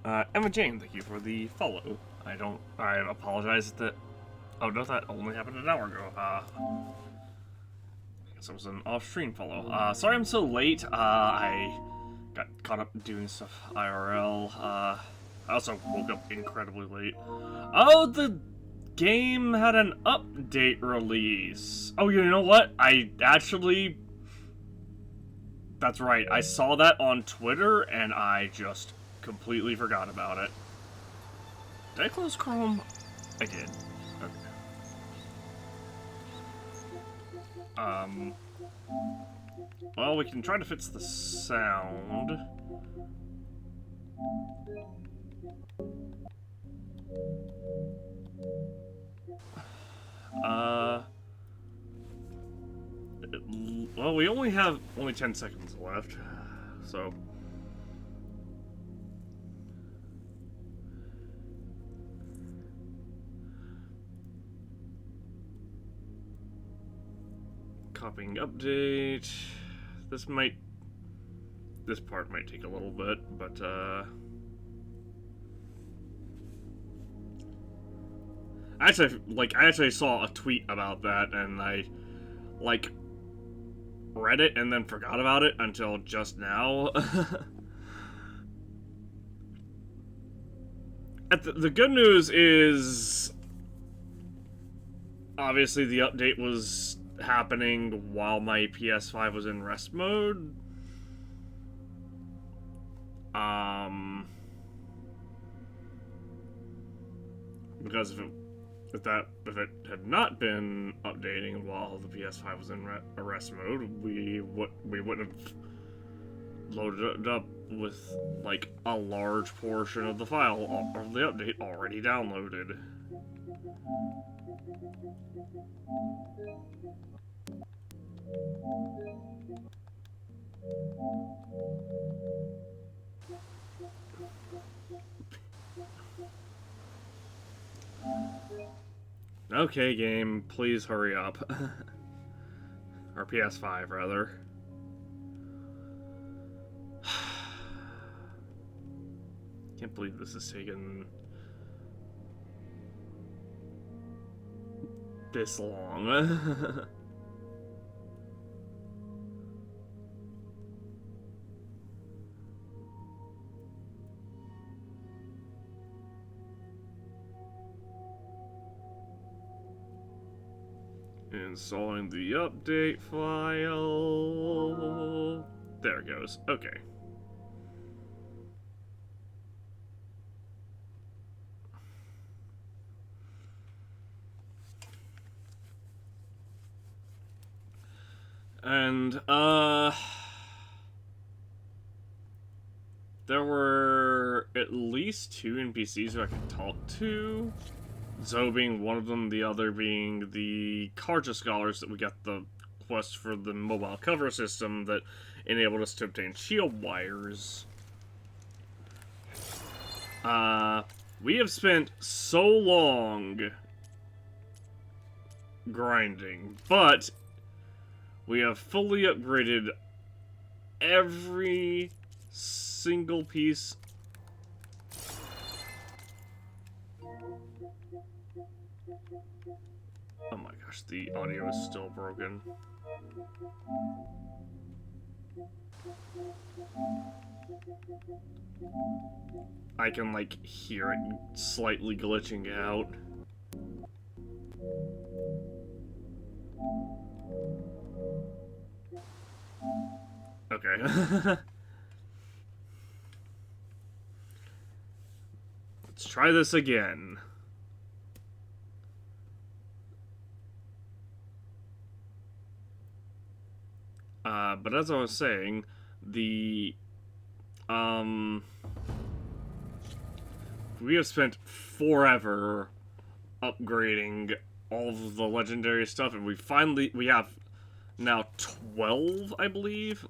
Emma Jane, thank you for the follow. I apologize that. Oh no, that only happened an hour ago. I guess it was an off-stream follow. Sorry I'm so late. I got caught up doing stuff IRL. I also woke up incredibly late. Oh, the game had an update release. Oh, you know what? That's right. I saw that on Twitter, and I just completely forgot about it. Did I close Chrome? I did. Okay. Well, we can try to fix the sound. Well, we only have 10 seconds left, so. Copying update. This part might take a little bit, but I actually saw a tweet about that, and I read it and then forgot about it until just now. The good news is, obviously, the update was happening while my PS5 was in rest mode. Because if it had not been updating while the PS5 was in rest mode, we wouldn't have loaded it up with like a large portion of the file of the update already downloaded. Okay, game, please hurry up. Or PS5, rather. Can't believe this has taken this long. Installing the update file. There it goes. Okay. And, there were at least 2 NPCs who I could talk to. Zoe being one of them, the other being the Karja Scholars that we got the quest for the mobile cover system that enabled us to obtain shield wires. We have spent so long grinding, but we have fully upgraded every single piece. Oh my gosh, the audio is still broken. I can, like, hear it slightly glitching out. Okay. Let's try this again. But as I was saying, we have spent forever upgrading all of the legendary stuff, and we have now 12, I believe,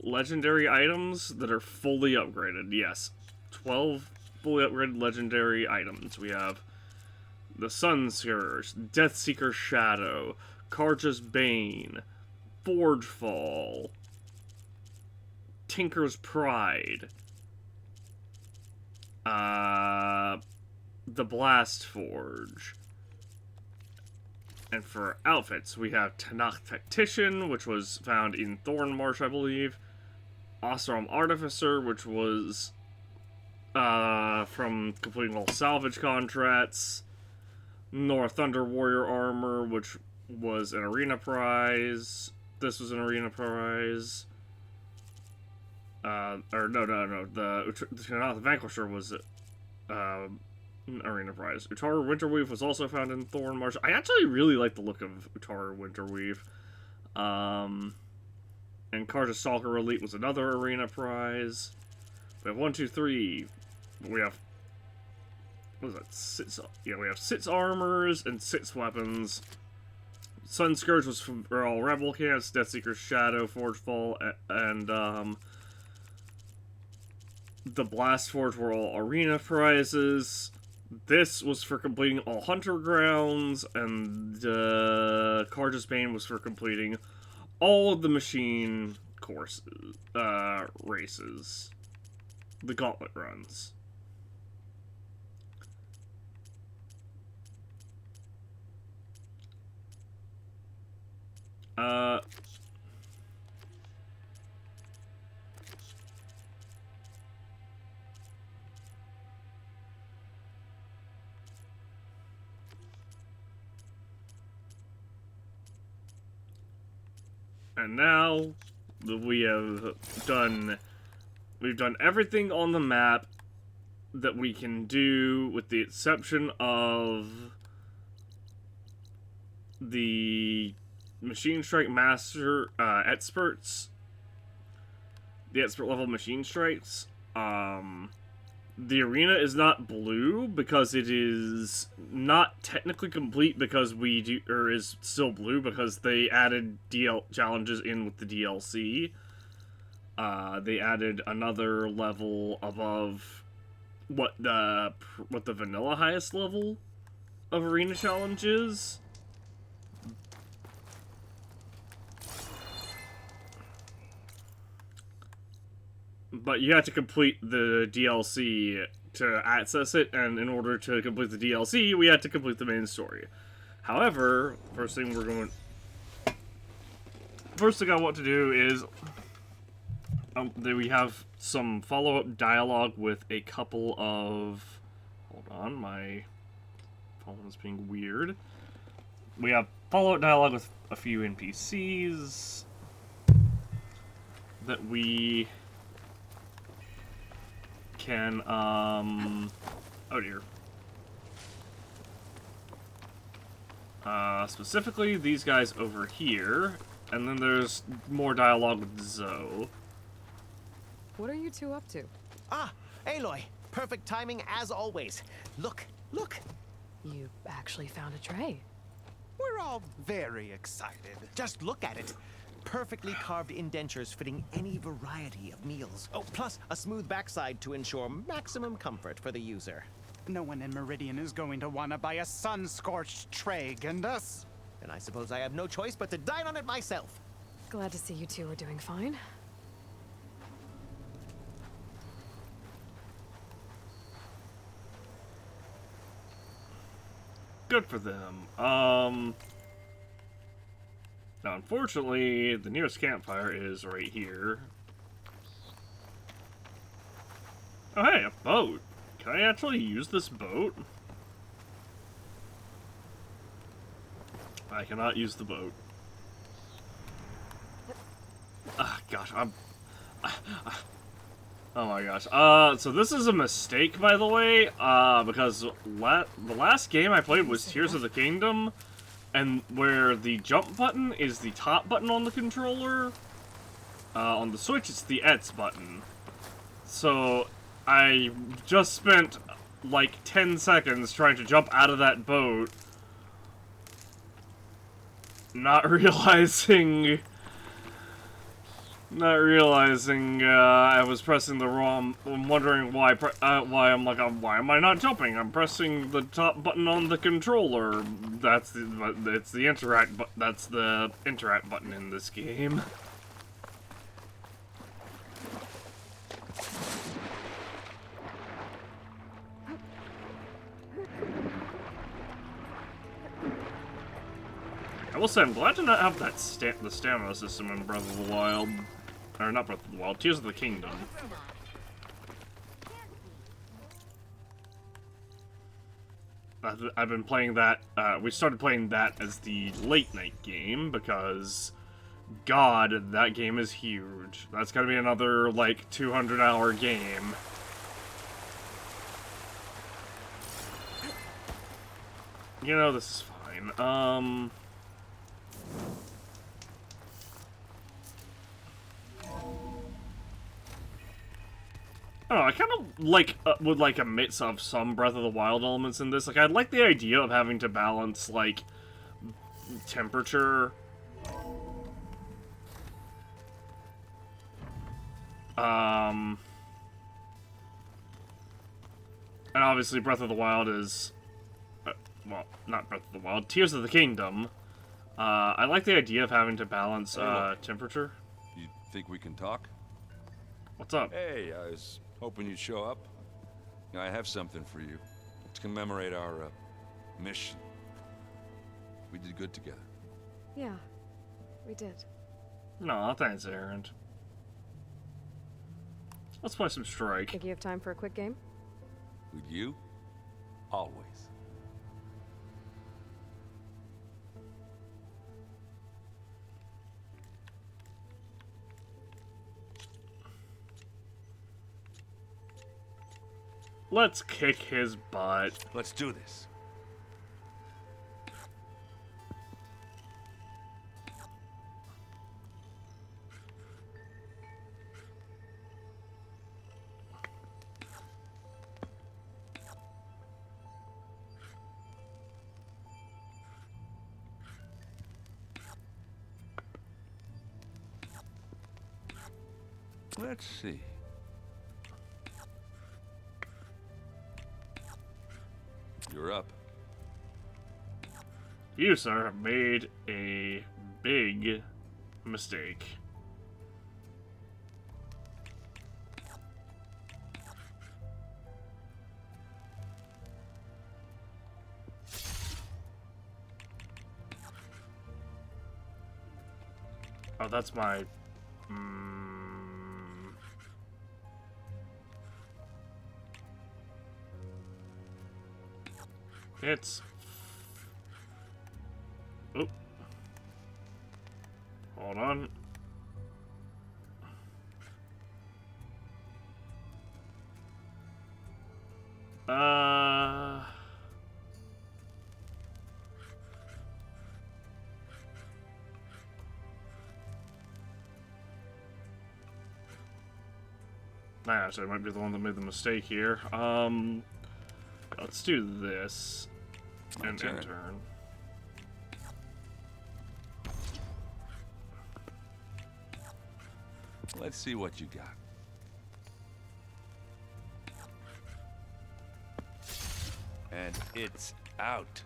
legendary items that are fully upgraded. Yes, 12 fully upgraded legendary items. We have the Sunscourge, Deathseeker Shadow, Karja's Bane, Forgefall, Tinker's Pride, the Blast Forge. And for outfits, we have Tanakh Tactician, which was found in Thornmarsh, I believe. Ostrom Artificer, which was from completing all salvage contracts. North Thunder Warrior Armor, which was an arena prize. This was an arena prize. No. The Vanquisher was an arena prize. Utaru Winterweave was also found in Thornmarsh. I actually really like the look of Utaru Winterweave. And Karja Stalker Elite was another arena prize. We have 1, 2, 3. We have, what is that? 6, yeah, we have 6 armors and 6 weapons. Sun Scourge was from all Rebel camps. Deathseeker's Shadow, Forgefall, and the Blast Forge were all arena prizes. This was for completing all Hunter Grounds, and Karja's Bane was for completing all of the machine courses, races. The gauntlet runs. And now we've done everything on the map that we can do, with the exception of the Machine Strike Master experts, the expert level Machine Strikes. The arena is not blue because it is not technically complete, because is still blue because they added challenges in with the DLC. They added another level above what the vanilla highest level of arena challenge is. But you have to complete the DLC to access it, and in order to complete the DLC, we had to complete the main story. However, first thing I want to do is we have some follow-up dialogue with a couple of... Hold on, my phone is being weird. We have follow-up dialogue with a few NPCs that we can, oh dear. Specifically, these guys over here, and then there's more dialogue with Zoe. What are you two up to? Ah, Aloy. Perfect timing as always. Look, look. You actually found a tray. We're all very excited. Just look at it. Perfectly carved indentures fitting any variety of meals. Oh, plus a smooth backside to ensure maximum comfort for the user. No one in Meridian is going to want to buy a sun-scorched tray, Gindus. And I suppose I have no choice but to dine on it myself. Glad to see you two are doing fine. Good for them. Now, unfortunately, the nearest campfire is right here. Oh, hey, a boat. Can I actually use this boat? I cannot use the boat. Ah, gosh, oh my gosh. So this is a mistake, by the way, because the last game I played was Tears of the Kingdom, and where the jump button is the top button on the controller, on the Switch it's the X button. So I just spent like 10 seconds trying to jump out of that boat, not realizing I was pressing the wrong. I'm wondering why. Why am I not jumping? I'm pressing the top button on the controller. It's the interact. That's the interact button in this game. will say, I'm glad to not have that the stamina system in Breath of the Wild. Or not Breath of the Wild, Tears of the Kingdom. I've been playing that, we started playing that as the late night game because, God, that game is huge. That's gotta be another, like, 200-hour game. You know, this is fine. I don't know, I kind of like would like a mix of some Breath of the Wild elements in this. Like, I'd like the idea of having to balance like temperature, and obviously Breath of the Wild is, well, not Breath of the Wild, Tears of the Kingdom. I like the idea of having to balance temperature. You think we can talk? What's up? Hey, I was hoping you'd show up. I have something for you to commemorate our mission. We did good together. Yeah, we did. No, thanks, Aaron. Let's play some Strike. Think you have time for a quick game? With you, always. Let's kick his butt. Let's do this. Let's see. You're up. You, sir, have made a big mistake. Oh, that's my... It's... Oop. Hold on. Actually, I might be the one that made the mistake here. Let's do this. And turn. turn. Let's see what you got. And it's out.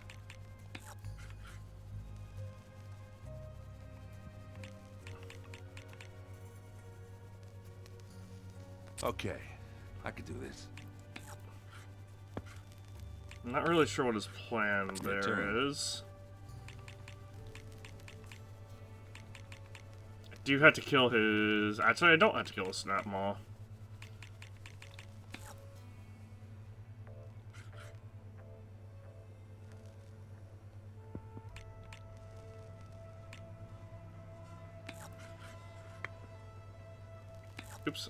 Okay, I could do this. I'm not really sure what his plan Your there turn. is. I do have to kill his... Actually, I don't have to kill his Snap Maw. Oops,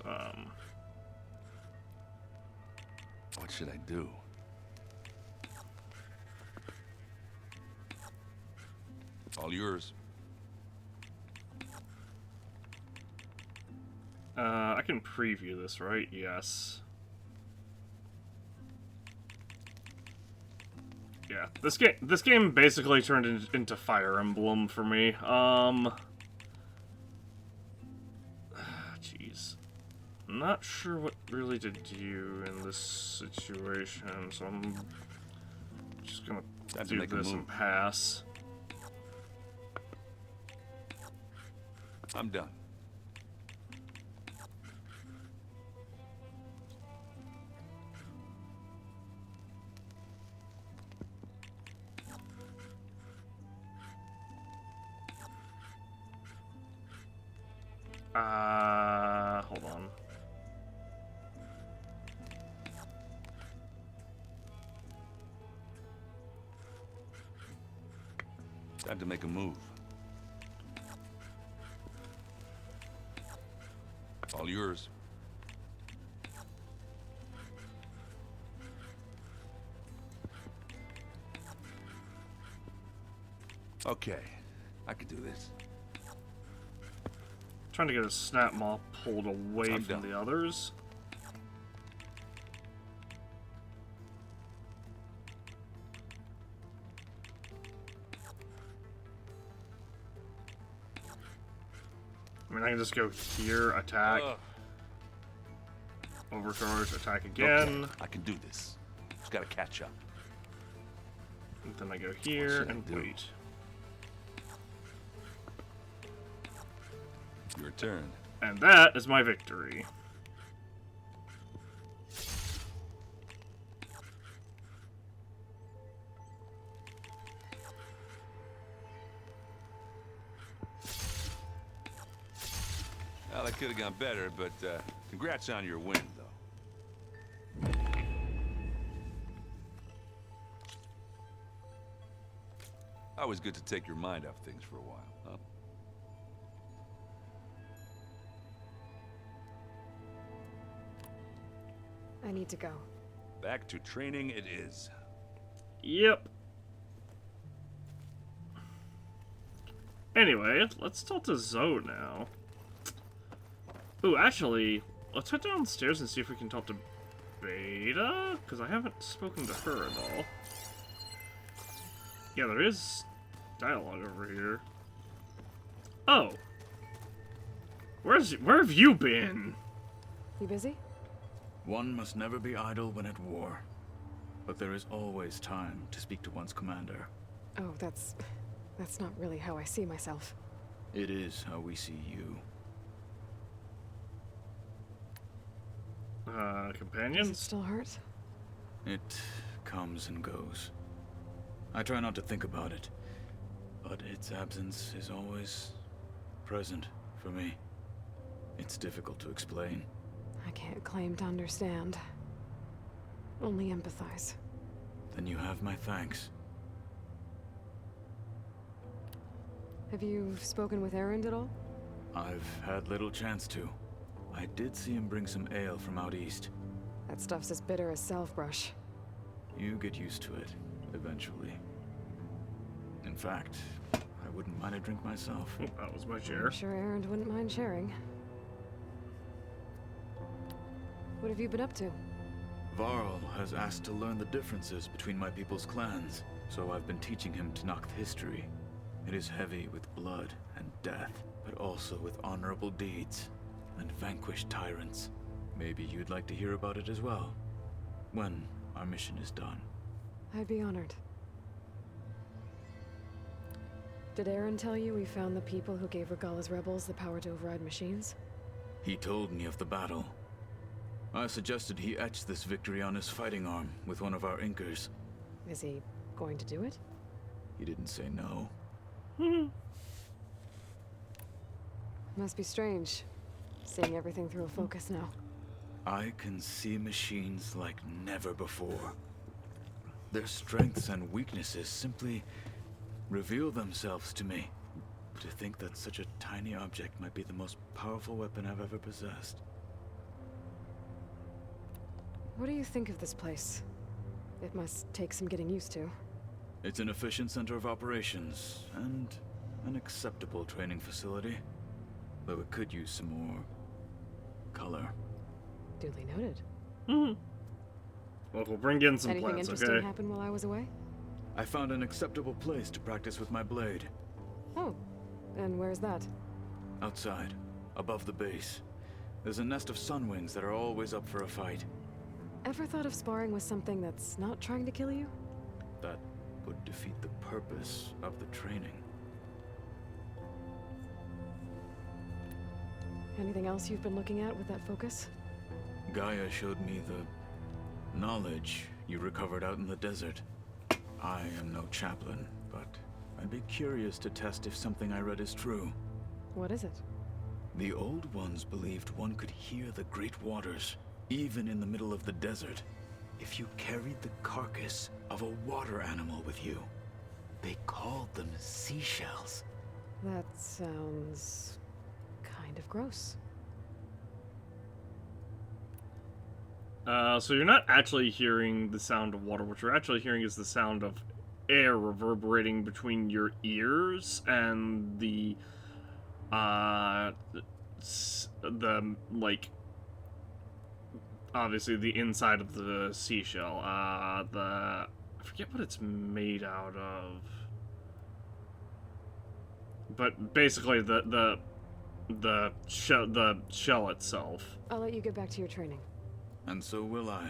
What should I do? All yours. I can preview this, right? Yes. Yeah, this game basically turned into Fire Emblem for me. Jeez. I'm not sure what really to do in this situation, so I'm just gonna Time to do make a this move. and pass. I'm done. Hold on. Time to make a move. All yours. Okay, I could do this. Trying to get a snap mop pulled away I'm from done. the others. I mean, I can just go here, attack, Ugh. overcharge, attack Okay, again. I can do this. Just gotta catch up. And then I go here should I and do? wait. Your turn. And that is my victory. Well, that could have gone better, but congrats on your win, though. Always good to take your mind off things for a while, huh? I need to go. Back to training it is. Yep. Anyway, let's talk to Zoe now. Ooh, actually, let's head downstairs and see if we can talk to Beta, because I haven't spoken to her at all. Yeah, there is dialogue over here. Oh. Where have you been? You busy? One must never be idle when at war. But there is always time to speak to one's commander. Oh, that's not really how I see myself. It is how we see you. Does it Companions? still hurt? It comes and goes. I try not to think about it, but its absence is always present for me. It's difficult to explain. I can't claim to understand. Only empathize. Then you have my thanks. Have you spoken with Erend at all? I've had little chance to. I did see him bring some ale from out east. That stuff's as bitter as self-brush. You get used to it, eventually. In fact, I wouldn't mind a drink myself. Oh, that was my share. I'm sure Erend wouldn't mind sharing. What have you been up to? Varl has asked to learn the differences between my people's clans, so I've been teaching him Tenakth history. It is heavy with blood and death, but also with honorable deeds and vanquished tyrants. Maybe you'd like to hear about it as well, when our mission is done. I'd be honored. Did Erend tell you we found the people who gave Regalla's rebels the power to override machines? He told me of the battle. I suggested he etch this victory on his fighting arm with one of our inkers. Is he going to do it? He didn't say no. Must be strange, seeing everything through a focus now. I can see machines like never before. Their strengths and weaknesses simply reveal themselves to me. To think that such a tiny object might be the most powerful weapon I've ever possessed. What do you think of this place? It must take some getting used to. It's an efficient center of operations, and an acceptable training facility. Though it could use some more color. Duly noted. Well, we'll bring in some Anything plants, interesting okay? happen while I was away? I found an acceptable place to practice with my blade. Oh, and where's that? Outside, above the base. There's a nest of sunwings that are always up for a fight. Ever thought of sparring with something that's not trying to kill you? That would defeat the purpose of the training. Anything else you've been looking at with that focus? Gaia showed me the knowledge you recovered out in the desert. I am no chaplain, but I'd be curious to test if something I read is true. What is it? The Old Ones believed one could hear the great waters, even in the middle of the desert, if you carried the carcass of a water animal with you. They called them seashells. That sounds kind of gross. So you're not actually hearing the sound of water. What you're actually hearing is the sound of air reverberating between your ears and the like, obviously the inside of the seashell. I forget what it's made out of, but basically the shell itself. I'll let you get back to your training. And so will I.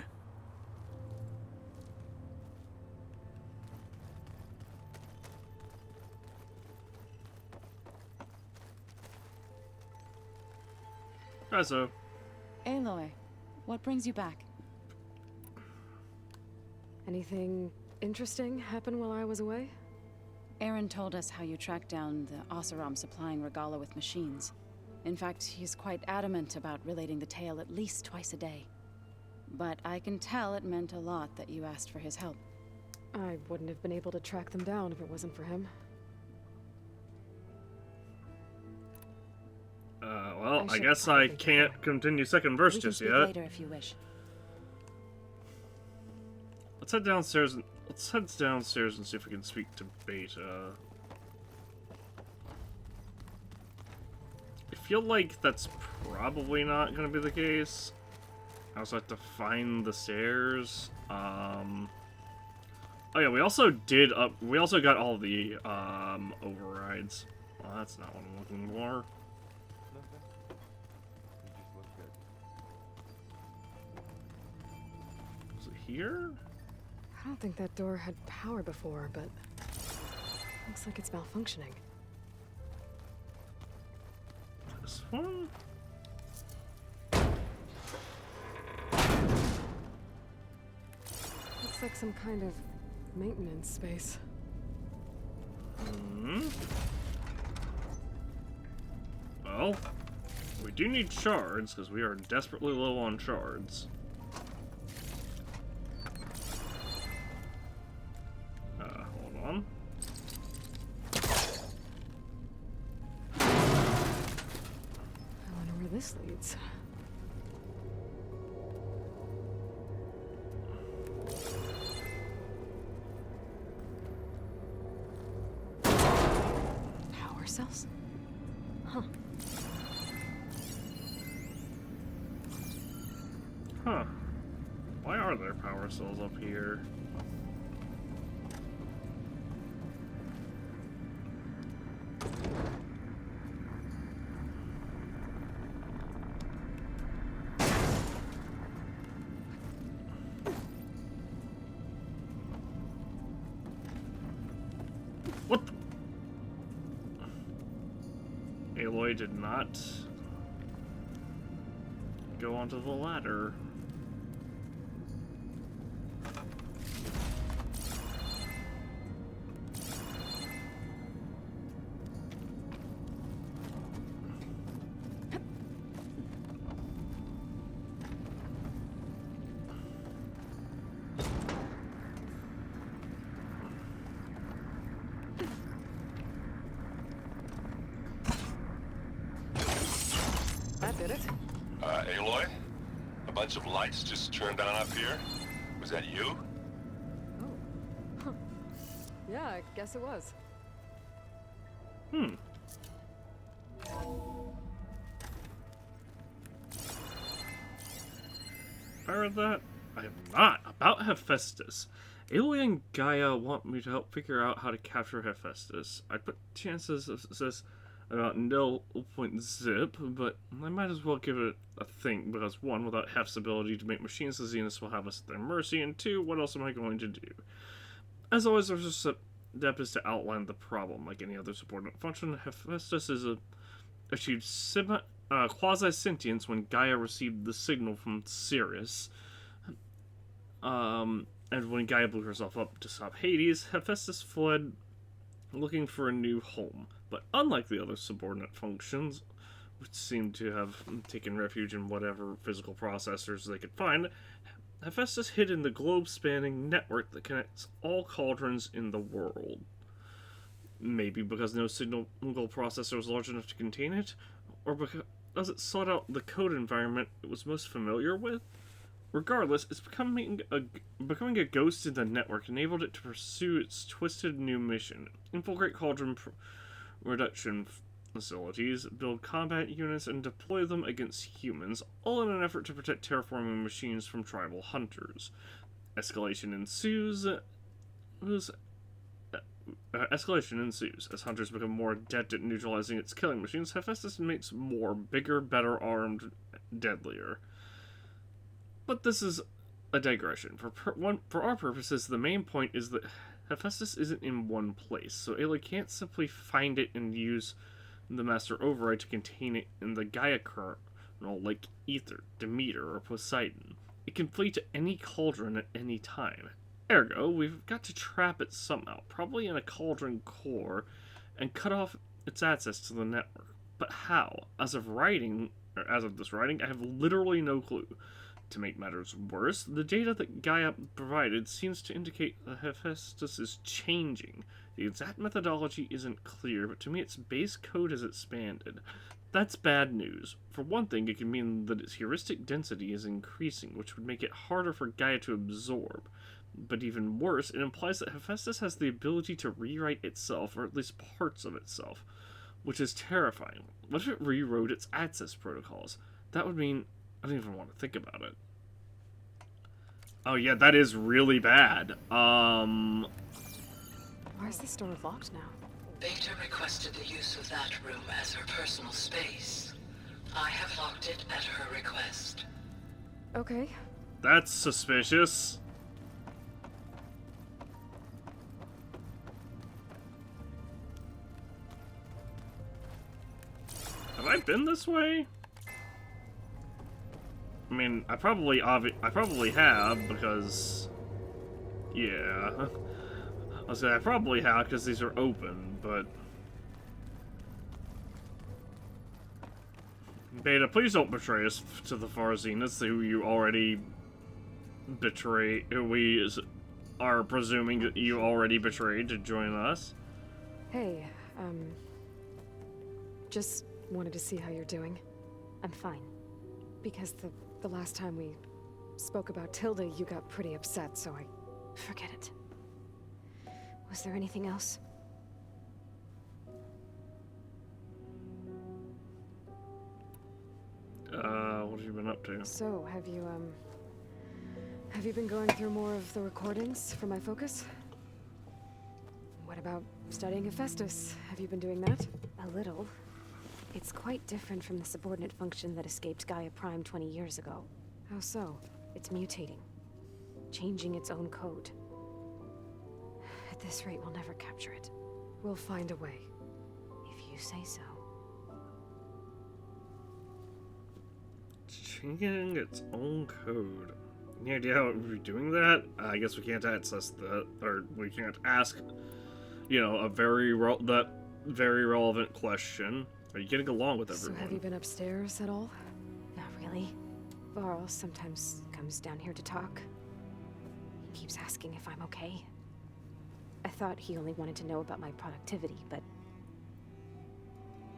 So, Aloy, what brings you back? Anything interesting happen while I was away? Aaron told us how you tracked down the Oseram supplying Regala with machines. In fact, he's quite adamant about relating the tale at least twice a day. But I can tell it meant a lot that you asked for his help. I wouldn't have been able to track them down if it wasn't for him. Well, I should guess I probably can't go. continue second verse We can just speak yet. later if you wish. Let's head downstairs and see if we can speak to Beta. I feel like that's probably not going to be the case. I also have to find the stairs. Oh yeah, we also got all the overrides. Well, that's not what I'm looking for. Is it here? I don't think that door had power before, but looks like it's malfunctioning. This one? Looks like some kind of maintenance space. Well, we do need shards, because we are desperately low on shards. Hold on. I wonder where this leads. Power cells? Huh. Huh. Why are there power cells up here? What the? Aloy did not go onto the ladder. That did it. Aloy? A bunch of lights just turned on up here? Was that you? Oh. Huh. Yeah, I guess it was. If I read that? I am not. About Hephaestus. Aloy and Gaia want me to help figure out how to capture Hephaestus. I put chances of success about 0.zip, but I might as well give it a think, because one, without Hef's ability to make machines, the Zeniths will have us at their mercy, and two, what else am I going to do? As always, there's a step is to outline the problem. Like any other subordinate function, Hephaestus achieved quasi-sentience when Gaia received the signal from Sirius. And when Gaia blew herself up to stop Hades, Hephaestus fled looking for a new home. But unlike the other subordinate functions, which seemed to have taken refuge in whatever physical processors they could find, Hephaestus hid in the globe-spanning network that connects all cauldrons in the world. Maybe because no single processor was large enough to contain it, or because it sought out the code environment it was most familiar with. Regardless, it's becoming a ghost in the network enabled it to pursue its twisted new mission: infiltrate cauldron reduction facilities, build combat units, and deploy them against humans, all in an effort to protect terraforming machines from tribal hunters. Escalation ensues as hunters become more adept at neutralizing its killing machines. Hephaestus makes more, bigger, better armed, deadlier. But this is a digression. For our purposes, the main point is that Hephaestus isn't in one place, so Ayla can't simply find it and use the Master Override to contain it in the Gaia kernel like Ether, Demeter, or Poseidon. It can flee to any cauldron at any time. Ergo, we've got to trap it somehow, probably in a cauldron core, and cut off its access to the network. But how? As of this writing, I have literally no clue. To make matters worse, the data that Gaia provided seems to indicate that Hephaestus is changing. The exact methodology isn't clear, but to me its base code has expanded. That's bad news. For one thing, it can mean that its heuristic density is increasing, which would make it harder for Gaia to absorb. But even worse, it implies that Hephaestus has the ability to rewrite itself, or at least parts of itself, which is terrifying. What if it rewrote its access protocols? That would mean I don't even want to think about it. Oh yeah, that is really bad. Why is the store locked now? Beta requested the use of that room as her personal space. I have locked it at her request. Okay. That's suspicious. Have I been this way? I mean, I probably have, because... Yeah. I'll say I probably have, because these are open, but... Beta, please don't betray us to the Far Zeniths, who you already betray... who we are presuming that you already betrayed to join us. Hey, just wanted to see how you're doing. I'm fine. Because the last time we spoke about Tilda, you got pretty upset, so I... Forget it. Was there anything else? What have you been up to? So, have you been going through more of the recordings for my focus? What about studying Hephaestus? Have you been doing that? A little. It's quite different from the subordinate function that escaped Gaia Prime 20 years ago. How so? It's mutating. Changing its own code. At this rate, we'll never capture it. We'll find a way. If you say so. Changing its own code. Any idea how it would be doing that? I guess we can't access that, or we can't ask, you know, a very relevant question. Are you getting along with everyone? So have you been upstairs at all? Not really. Varl sometimes comes down here to talk. He keeps asking if I'm okay. I thought he only wanted to know about my productivity, but...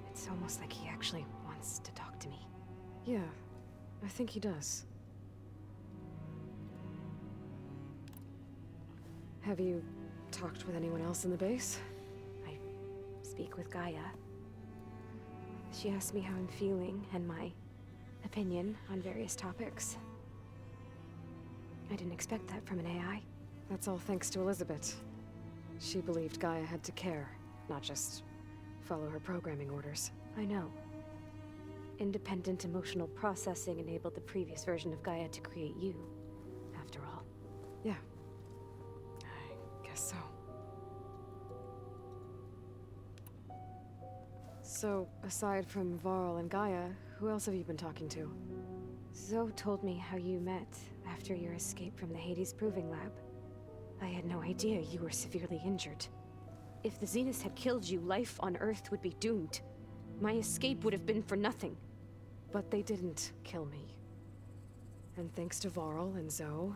It's almost like he actually wants to talk to me. Yeah, I think he does. Have you talked with anyone else in the base? I speak with Gaia. She asked me how I'm feeling and my opinion on various topics. I didn't expect that from an AI. That's all thanks to Elizabeth. She believed Gaia had to care, not just follow her programming orders. I know. Independent emotional processing enabled the previous version of Gaia to create you, after all. Yeah. I guess so. So, aside from Varl and Gaia, who else have you been talking to? Zoe told me how you met after your escape from the Hades Proving Lab. I had no idea you were severely injured. If the Zeniths had killed you, life on Earth would be doomed. my escape would have been for nothing. But they didn't kill me. And thanks to Varl and Zoe,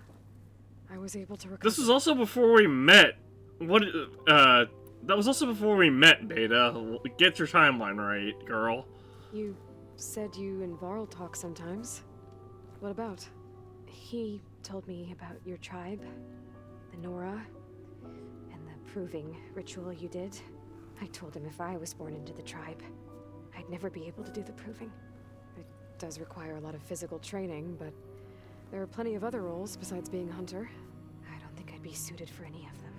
I was able to recover. This was also before we met. That was also before we met, Beta. Get your timeline right, girl. You said you and Varl talk sometimes. What about? He told me about your tribe, the Nora, and the proving ritual you did. I told him if I was born into the tribe, I'd never be able to do the proving. It does require a lot of physical training, but there are plenty of other roles besides being a hunter. I don't think I'd be suited for any of them.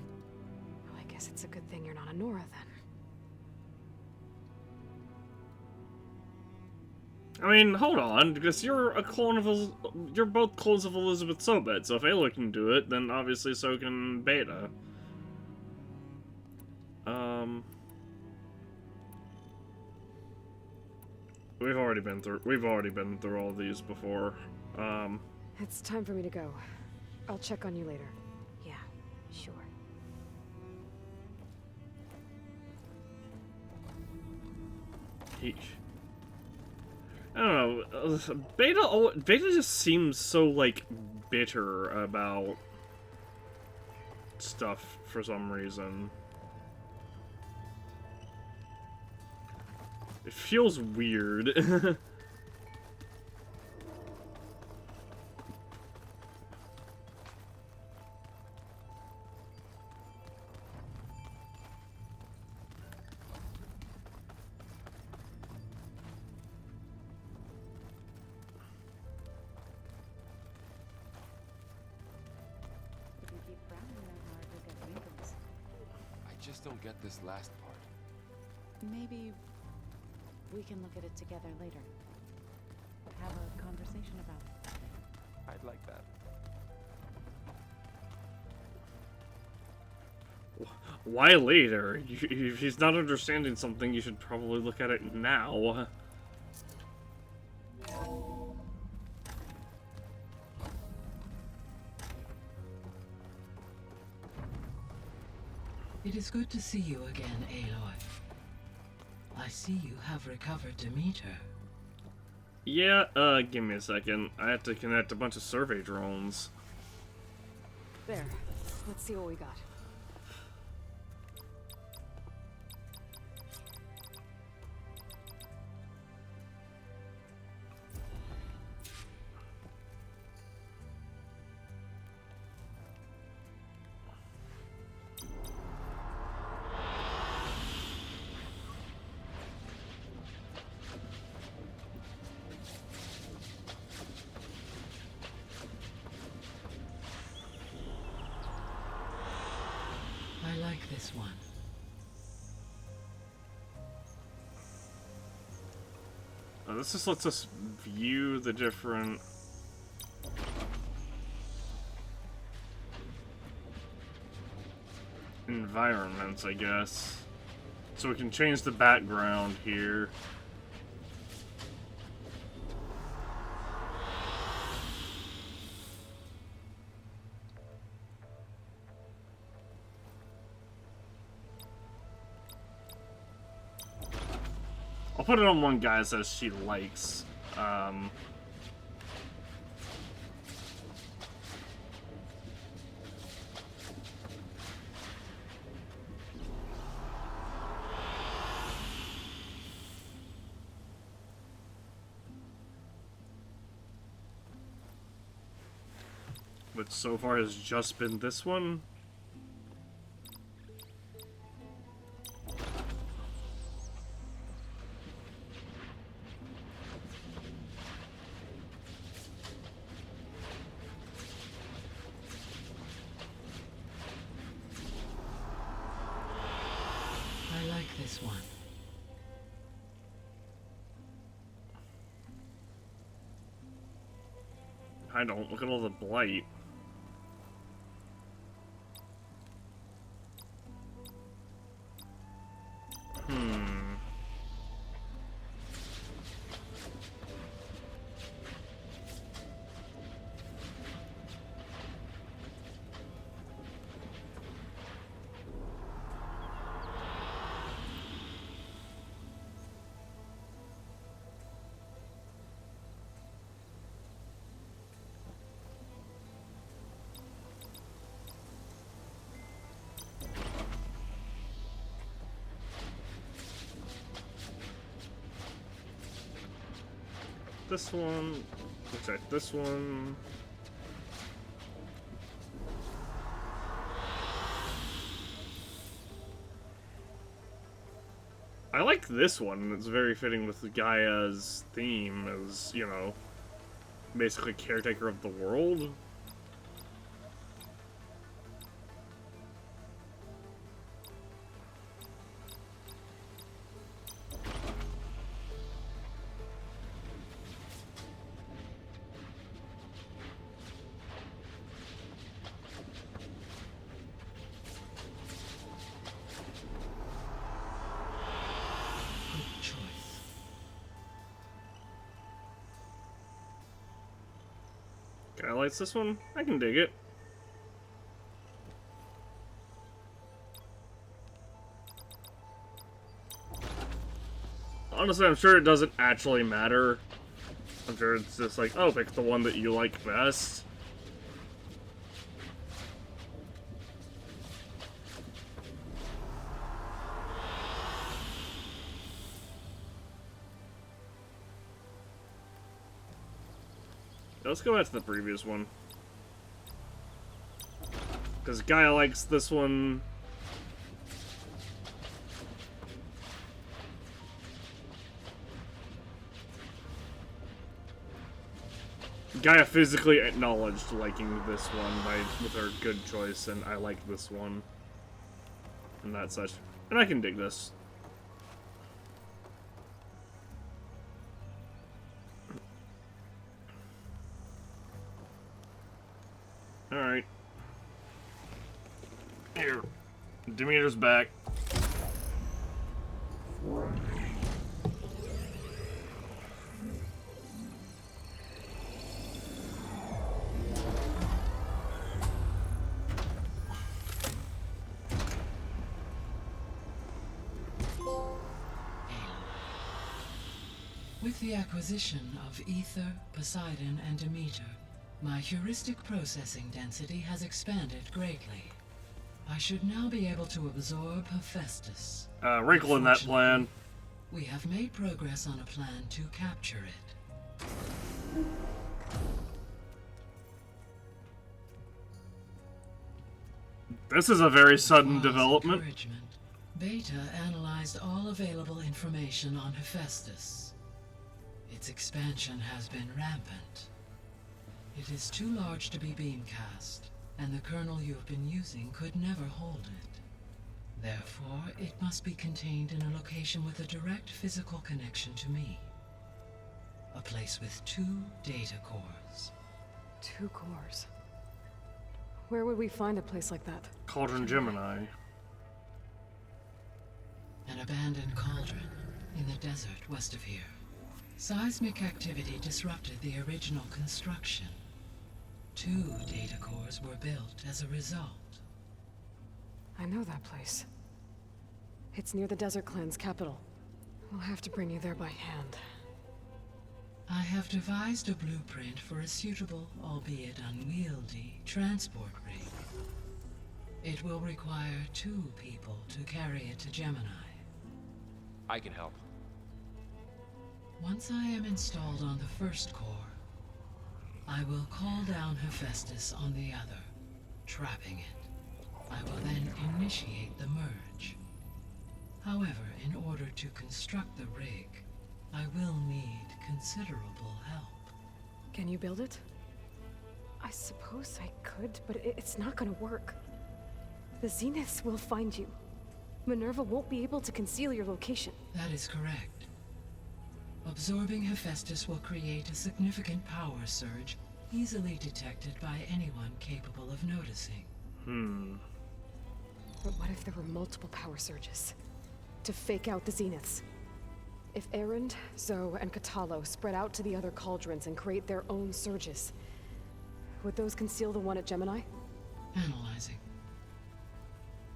Well, I guess it's a good thing you're not a Nora then. I mean, hold on, because you're a clone of you're both clones of Elizabeth Sobet, so if Ayla can do it, then obviously so can Beta. We've already been through all these before. It's time for me to go. I'll check on you later. Yeah, sure. I don't know. Beta just seems so, like, bitter about stuff for some reason. It feels weird. I just don't get this last part. Maybe we can look at it together later. Have a conversation about it. I'd like that. Why later? If he's not understanding something, you should probably look at it now. It is good to see you again, Aloy. I see you have recovered Demeter. Yeah, give me a second. I have to connect a bunch of survey drones. There. Let's see what we got. I like this one. This just lets us view the different environments, I guess. So we can change the background here. I'll put it on one guy that says she likes. Which so far has just been this one. I like this one. I don't. Look at all the blight. this one. We'll check this one. I like this one. It's very fitting with Gaia's theme as, you know, basically caretaker of the world. Guy likes this one. I can dig it. Honestly, I'm sure it doesn't actually matter. I'm sure it's just like, oh, pick the one that you like best. Let's go back to the previous one. Because Gaia likes this one. Gaia physically acknowledged liking this one with her good choice, and I like this one. And that such. And I can dig this. Alright. Here. Demeter's back. With the acquisition of Ether, Poseidon, and Demeter, my heuristic processing density has expanded greatly. I should now be able to absorb Hephaestus. Wrinkle in that plan. We have made progress on a plan to capture it. This is a very sudden development. Beta analyzed all available information on Hephaestus. Its expansion has been rampant. It is too large to be beamcast, and the kernel you have been using could never hold it. Therefore, it must be contained in a location with a direct physical connection to me. A place with 2 data cores. 2 cores? Where would we find a place like that? Cauldron Gemini. An abandoned cauldron in the desert west of here. Seismic activity disrupted the original construction. 2 data cores were built as a result. I know that place. It's near the Desert Clan's capital. We'll have to bring you there by hand. I have devised a blueprint for a suitable, albeit unwieldy, transport rig. It will require 2 people to carry it to Gemini. I can help. Once I am installed on the first core, I will call down Hephaestus on the other, trapping it. I will then initiate the merge. However, in order to construct the rig, I will need considerable help. Can you build it? I suppose I could, but it's not gonna work. The Zeniths will find you. Minerva won't be able to conceal your location. That is correct. Absorbing Hephaestus will create a significant power surge, easily detected by anyone capable of noticing. But what if there were multiple power surges? To fake out the Zeniths? If Erend, Zoe, and Kotallo spread out to the other cauldrons and create their own surges, would those conceal the one at Gemini? Analyzing.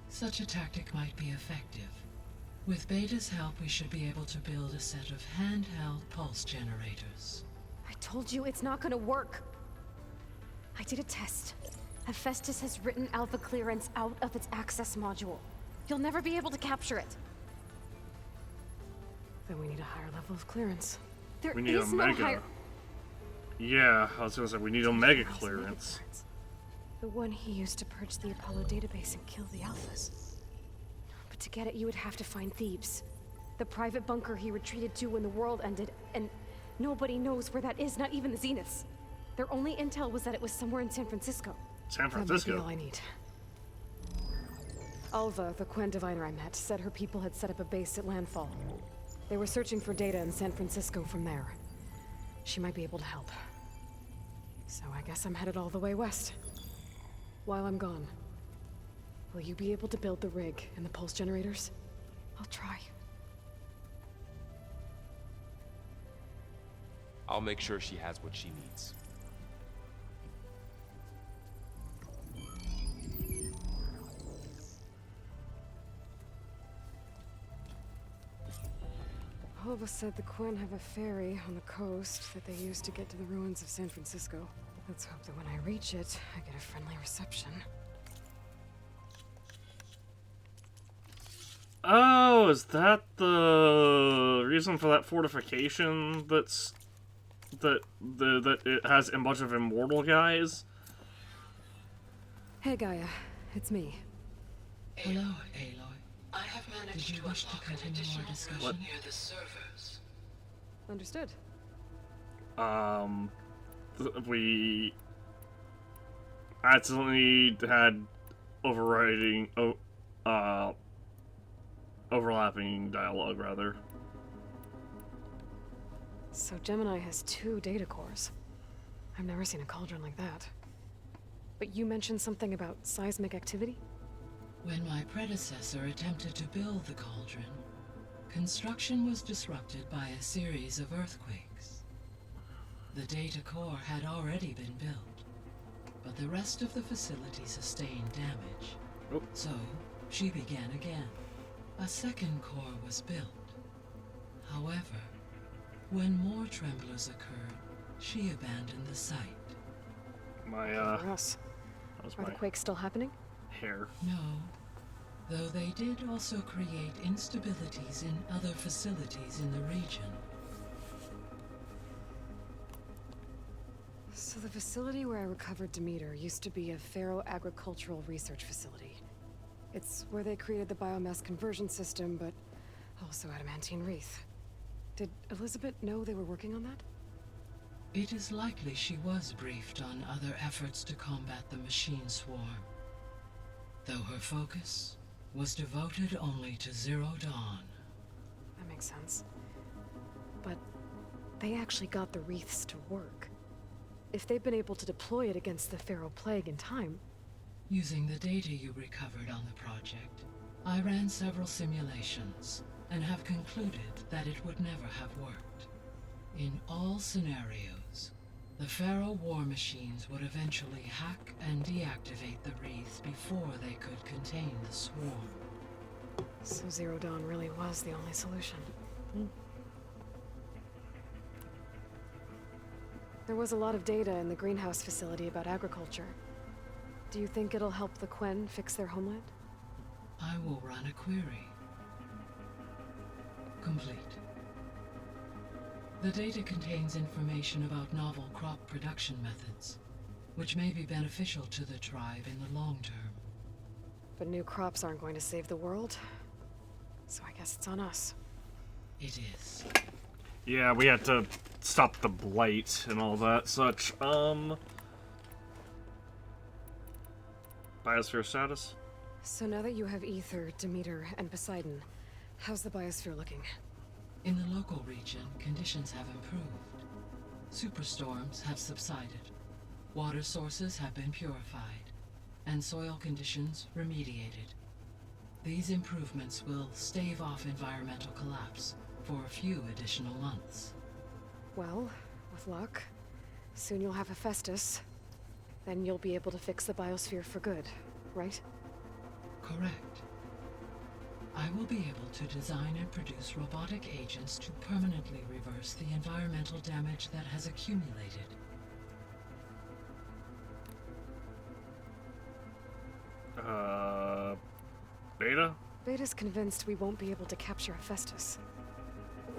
Such a tactic might be effective. With Beta's help, we should be able to build a set of handheld pulse generators. I told you it's not gonna work. I did a test. Hephaestus has written Alpha clearance out of its access module. You'll never be able to capture it. Then we need a higher level of clearance. There We need is a no mega. higher. Yeah, I was gonna say, we need Omega clearance. The one he used to purge the Apollo database and kill the Alphas. But to get it, you would have to find Thebes. The private bunker he retreated to when the world ended, and nobody knows where that is, not even the Zeniths. Their only intel was that it was somewhere in San Francisco. San Francisco? That might be all I need. Alva, the Quen diviner I met, said her people had set up a base at Landfall. They were searching for data in San Francisco from there. She might be able to help. So I guess I'm headed all the way west. While I'm gone, will you be able to build the rig and the pulse generators? I'll try. I'll make sure she has what she needs. Alva said the Quen have a ferry on the coast that they use to get to the ruins of San Francisco. Let's hope that when I reach it, I get a friendly reception. Oh, is that the reason for that fortification that it has a bunch of immortal guys? Hey Gaia, it's me. Hello, Aloy. I have managed Did you to wish to unlock an continue our additional discussion? room near the servers. Understood. We accidentally had overlapping dialogue, rather. So Gemini has 2 data cores. I've never seen a cauldron like that. But you mentioned something about seismic activity? When my predecessor attempted to build the cauldron, construction was disrupted by a series of earthquakes. The data core had already been built, but the rest of the facility sustained damage. Oh. So, she began again. A second core was built. However, when more tremblers occurred, she abandoned the site. My, For us. that was Are the my quakes still happening? hair. No, though they did also create instabilities in other facilities in the region. So the facility where I recovered Demeter used to be a ferro-agricultural research facility. It's where they created the biomass conversion system, but also adamantine wreath. Did Elizabeth know they were working on that? It is likely she was briefed on other efforts to combat the machine swarm, though her focus was devoted only to Zero Dawn. That makes sense. But they actually got the wreaths to work. If they've been able to deploy it against the Pharaoh Plague in time... Using the data you recovered on the project, I ran several simulations and have concluded that it would never have worked. In all scenarios, the Pharaoh war machines would eventually hack and deactivate the wreaths before they could contain the swarm. So Zero Dawn really was the only solution. There was a lot of data in the greenhouse facility about agriculture. Do you think it'll help the Quen fix their homeland? I will run a query. Complete. The data contains information about novel crop production methods, which may be beneficial to the tribe in the long term. But new crops aren't going to save the world, so I guess it's on us. It is. Yeah, we had to stop the blight and all that such. Biosphere status? So now that you have Ether, Demeter, and Poseidon, how's the biosphere looking? In the local region, conditions have improved. Superstorms have subsided. Water sources have been purified, and soil conditions remediated. These improvements will stave off environmental collapse for a few additional months. Well, with luck, soon you'll have Hephaestus. Then you'll be able to fix the biosphere for good, right? Correct. I will be able to design and produce robotic agents to permanently reverse the environmental damage that has accumulated. Beta? Beta's convinced we won't be able to capture Hephaestus.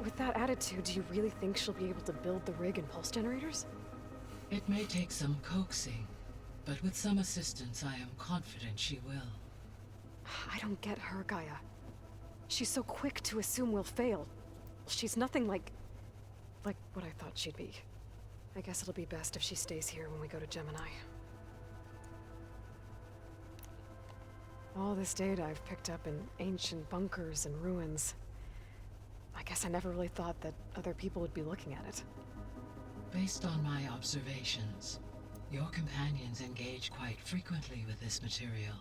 With that attitude, do you really think she'll be able to build the rig and pulse generators? It may take some coaxing, but with some assistance, I am confident she will. I don't get her, Gaia. She's so quick to assume we'll fail. She's nothing like what I thought she'd be. I guess it'll be best if she stays here when we go to Gemini. All this data I've picked up in ancient bunkers and ruins. I guess I never really thought that other people would be looking at it. Based on my observations, your companions engage quite frequently with this material.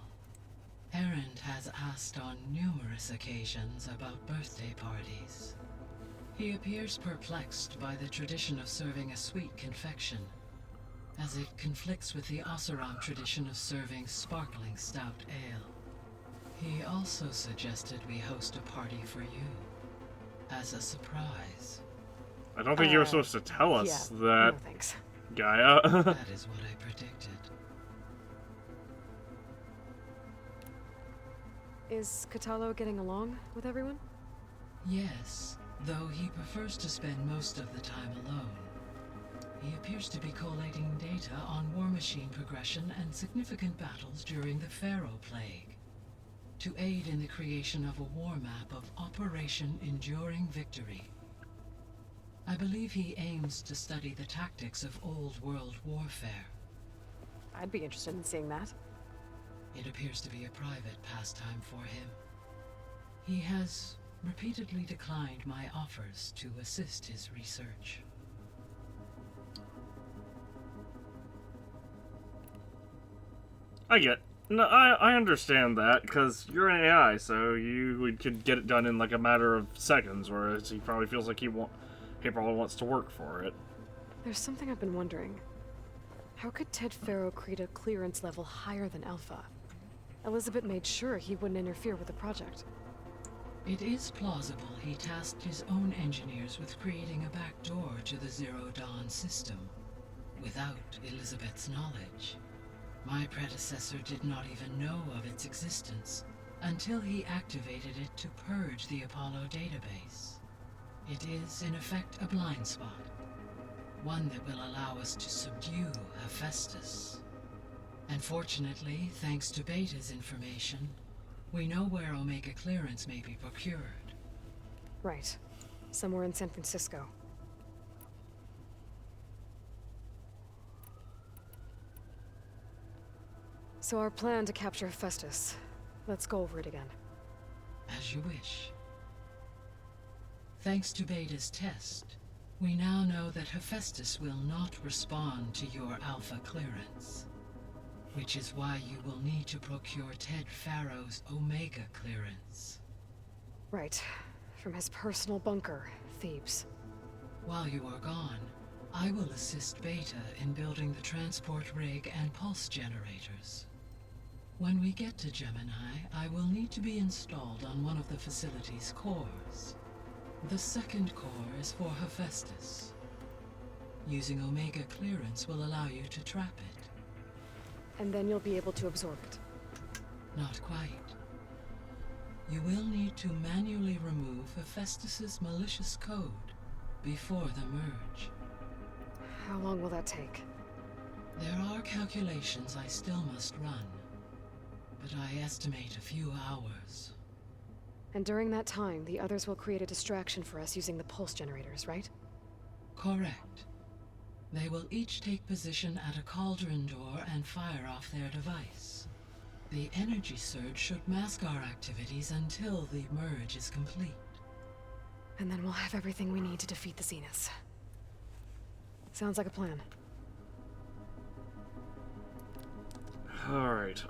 Erend has asked on numerous occasions about birthday parties. He appears perplexed by the tradition of serving a sweet confection, as it conflicts with the Oseram tradition of serving sparkling stout ale. He also suggested we host a party for you, as a surprise. I don't think you were supposed to tell us that, no thanks. Gaia. That is what I predicted. Is Kotallo getting along with everyone? Yes, though he prefers to spend most of the time alone. He appears to be collating data on war machine progression and significant battles during the Pharaoh Plague, to aid in the creation of a war map of Operation Enduring Victory. I believe he aims to study the tactics of old world warfare. I'd be interested in seeing that. It appears to be a private pastime for him. He has repeatedly declined my offers to assist his research. I get. No, I understand that, because you're an AI, so you could get it done in like a matter of seconds, whereas he probably feels like he probably wants to work for it. There's something I've been wondering. How could Ted Faro create a clearance level higher than Alpha? Elizabeth made sure he wouldn't interfere with the project. It is plausible he tasked his own engineers with creating a backdoor to the Zero Dawn system, without Elizabeth's knowledge. My predecessor did not even know of its existence until he activated it to purge the Apollo database. It is, in effect, a blind spot. One that will allow us to subdue Hephaestus. And fortunately, thanks to Beta's information, we know where Omega clearance may be procured. Right. Somewhere in San Francisco. So our plan to capture Hephaestus. Let's go over it again. As you wish. Thanks to Beta's test, we now know that Hephaestus will not respond to your Alpha clearance. Which is why you will need to procure Ted Faro's Omega clearance. Right. From his personal bunker, Thebes. While you are gone, I will assist Beta in building the transport rig and pulse generators. When we get to Gemini, I will need to be installed on one of the facility's cores. The second core is for Hephaestus. Using Omega clearance will allow you to trap it. And then you'll be able to absorb it. Not quite. You will need to manually remove Hephaestus's malicious code before the merge. How long will that take? There are calculations I still must run, but I estimate a few hours. And during that time, the others will create a distraction for us using the pulse generators, right? Correct. They will each take position at a cauldron door and fire off their device. The energy surge should mask our activities until the merge is complete. And then we'll have everything we need to defeat the Zeniths. Sounds like a plan. Alright,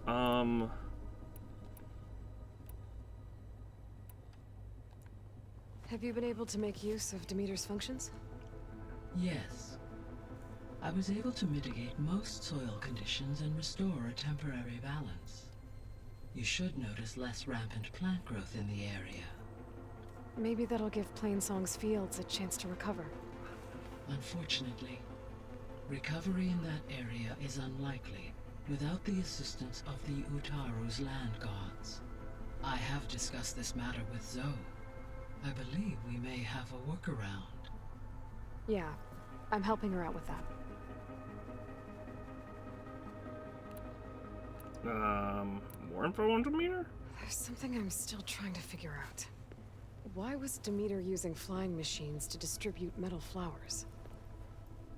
Have you been able to make use of Demeter's functions? Yes. I was able to mitigate most soil conditions and restore a temporary balance. You should notice less rampant plant growth in the area. Maybe that'll give Plainsong's fields a chance to recover. Unfortunately, recovery in that area is unlikely without the assistance of the Utaru's land gods. I have discussed this matter with Zoe. I believe we may have a workaround. Yeah, I'm helping her out with that. More info on Demeter? There's something I'm still trying to figure out. Why was Demeter using flying machines to distribute metal flowers?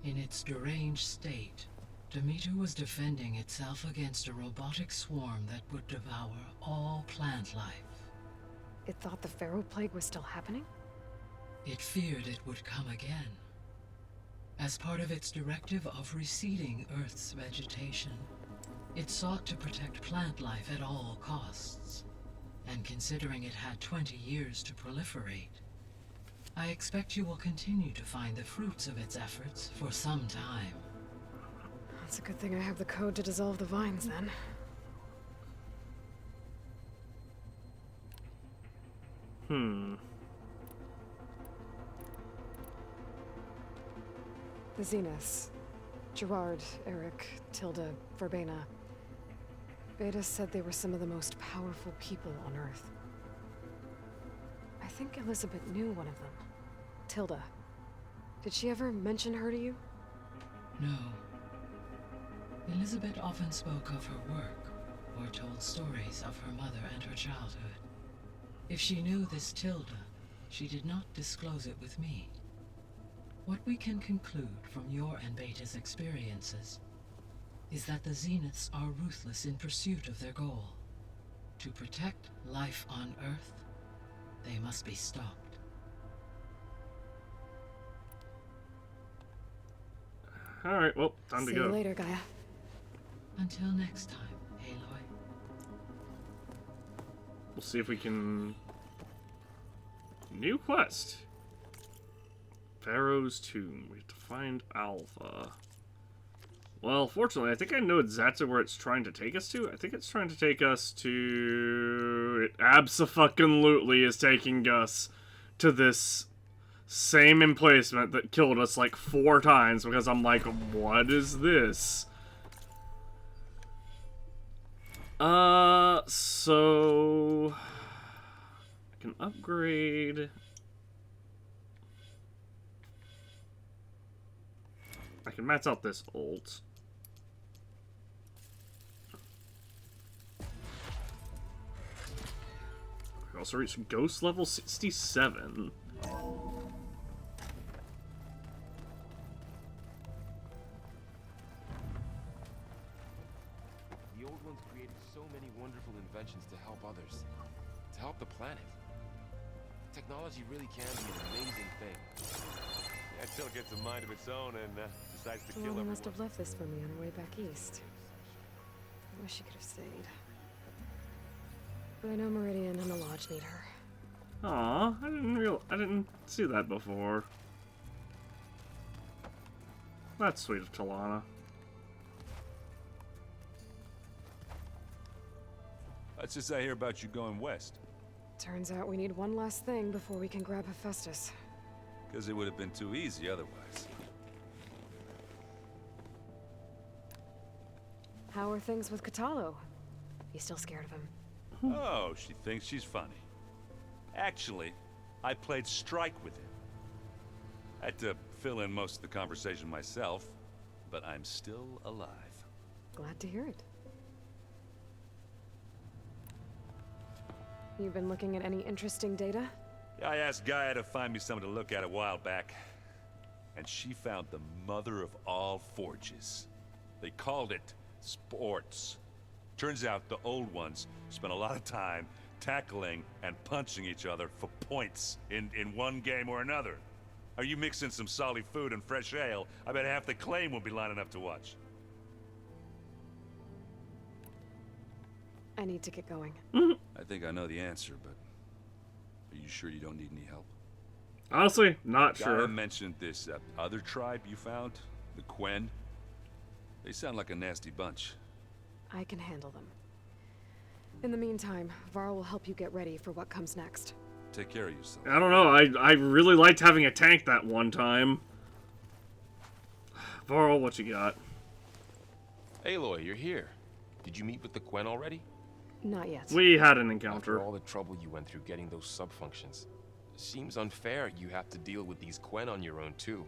In its deranged state, Demeter was defending itself against a robotic swarm that would devour all plant life. It thought the Pharaoh Plague was still happening? It feared it would come again. As part of its directive of receding Earth's vegetation, it sought to protect plant life at all costs. And considering it had 20 years to proliferate, I expect you will continue to find the fruits of its efforts for some time. It's a good thing I have the code to dissolve the vines, then. The Zeniths. Gerard, Eric, Tilda, Verbena. Beta said they were some of the most powerful people on Earth. I think Elizabeth knew one of them. Tilda. Did she ever mention her to you? No. Elizabeth often spoke of her work, or told stories of her mother and her childhood. If she knew this Tilda, she did not disclose it with me. What we can conclude from your and Beta's experiences is that the Zeniths are ruthless in pursuit of their goal. To protect life on Earth, they must be stopped. Alright, well, time to See go. you later, Gaia. Until next time, Aloy. We'll see if we can... New quest. Pharaoh's Tomb. We have to find Alpha. Well, fortunately, I think I know exactly where it's trying to take us to. I think it's trying to take us to... It abso-fucking-lutely is taking us to this same emplacement that killed us like 4 times because I'm like, what is this? So... I can upgrade... I can max out this ult. I also reached Ghost level 67. The old ones created so many wonderful inventions to help others, to help the planet. Technology really can be an amazing thing. Yeah, until it gets a mind of its own and decides to kill Well, they everyone. must have left this for me on her way back east. I wish she could have stayed. But I know Meridian and the Lodge need her. Aw, I didn't see that before. That's sweet of Talana. What's this I hear about you going west? Turns out we need one last thing before we can grab Hephaestus. Because it would have been too easy otherwise. How are things with Kotallo? You still scared of him? Oh, she thinks she's funny. Actually, I played strike with him. I had to fill in most of the conversation myself, but I'm still alive. Glad to hear it. You've been looking at any interesting data? I asked Gaia to find me something to look at a while back, and she found the mother of all forges. They called it sports. Turns out the old ones spent a lot of time tackling and punching each other for points in one game or another. Are you mixing some solid food and fresh ale? I bet half the claim will be lining up to watch. I need to get going. I think I know the answer, but are you sure you don't need any help? Honestly, not Gaia sure. mentioned this other tribe you found, the Quen. They sound like a nasty bunch. I can handle them. In the meantime, Varl will help you get ready for what comes next. Take care of yourself. I don't know, I really liked having a tank that one time. Varl, what you got? Aloy, you're here. Did you meet with the Quen already? Not yet. We had an After encounter. all the trouble you went through getting those sub-functions, seems unfair you have to deal with these Quen on your own too.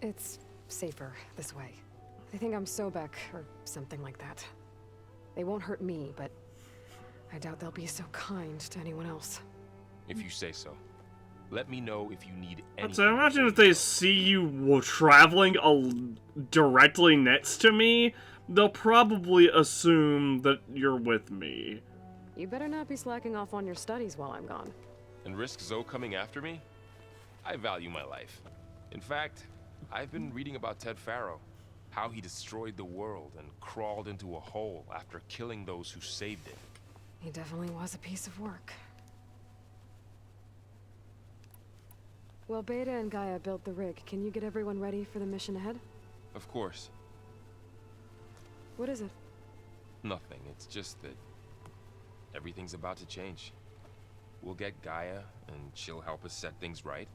It's safer this way. They think I'm Sobek, or something like that. They won't hurt me, but I doubt they'll be so kind to anyone else. If you say so. Let me know if you need anything. So imagine if they see you traveling directly next to me, they'll probably assume that you're with me. You better not be slacking off on your studies while I'm gone. And risk Zoe coming after me? I value my life. In fact, I've been reading about Ted Faro. How he destroyed the world and crawled into a hole after killing those who saved it. He definitely was a piece of work. Well, Beta and Gaia built the rig. Can you get everyone ready for the mission ahead? Of course. What is it? Nothing. It's just that everything's about to change. We'll get Gaia, and she'll help us set things right.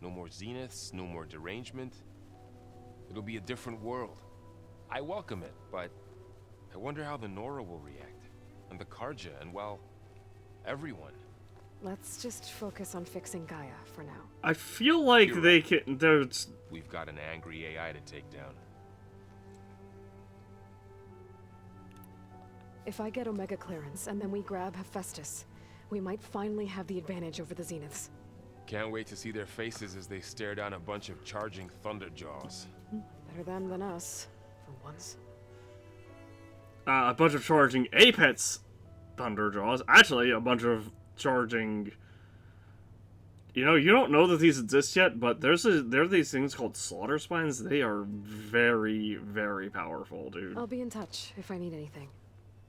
No more zeniths, no more derangement. It'll be a different world. I welcome it, but I wonder how the Nora will react. And the Karja, and well, everyone. Let's just focus on fixing Gaia for now. I feel like You're they right. can. There's. We've got an angry AI to take down. If I get Omega clearance and then we grab Hephaestus, we might finally have the advantage over the Zeniths. Can't wait to see their faces as they stare down a bunch of charging Thunderjaws. Better them than us, for once. A bunch of charging Apex Thunderjaws. Actually, a bunch of charging. You know, you don't know that these exist yet, but there are these things called Slaughter Spines. They are very, very powerful, dude. I'll be in touch if I need anything.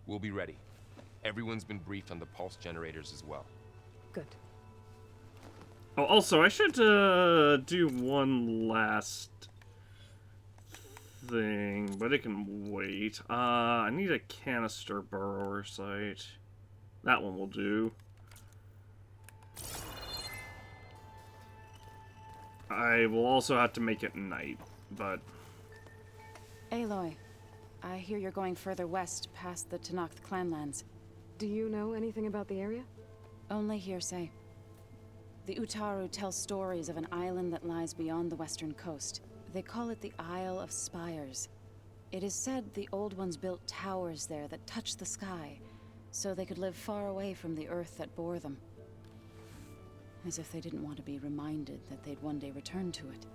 We'll be ready. Everyone's been briefed on the pulse generators as well. Good. Oh, also, I should do one last thing, but it can wait. I need a canister burrower site. That one will do. I will also have to make it night, but... Aloy, I hear you're going further west past the Tenakth clanlands. Do you know anything about the area? Only hearsay. The Utaru tell stories of an island that lies beyond the western coast. They call it the Isle of Spires. It is said the Old Ones built towers there that touch the sky, so they could live far away from the earth that bore them. As if they didn't want to be reminded that they'd one day return to it.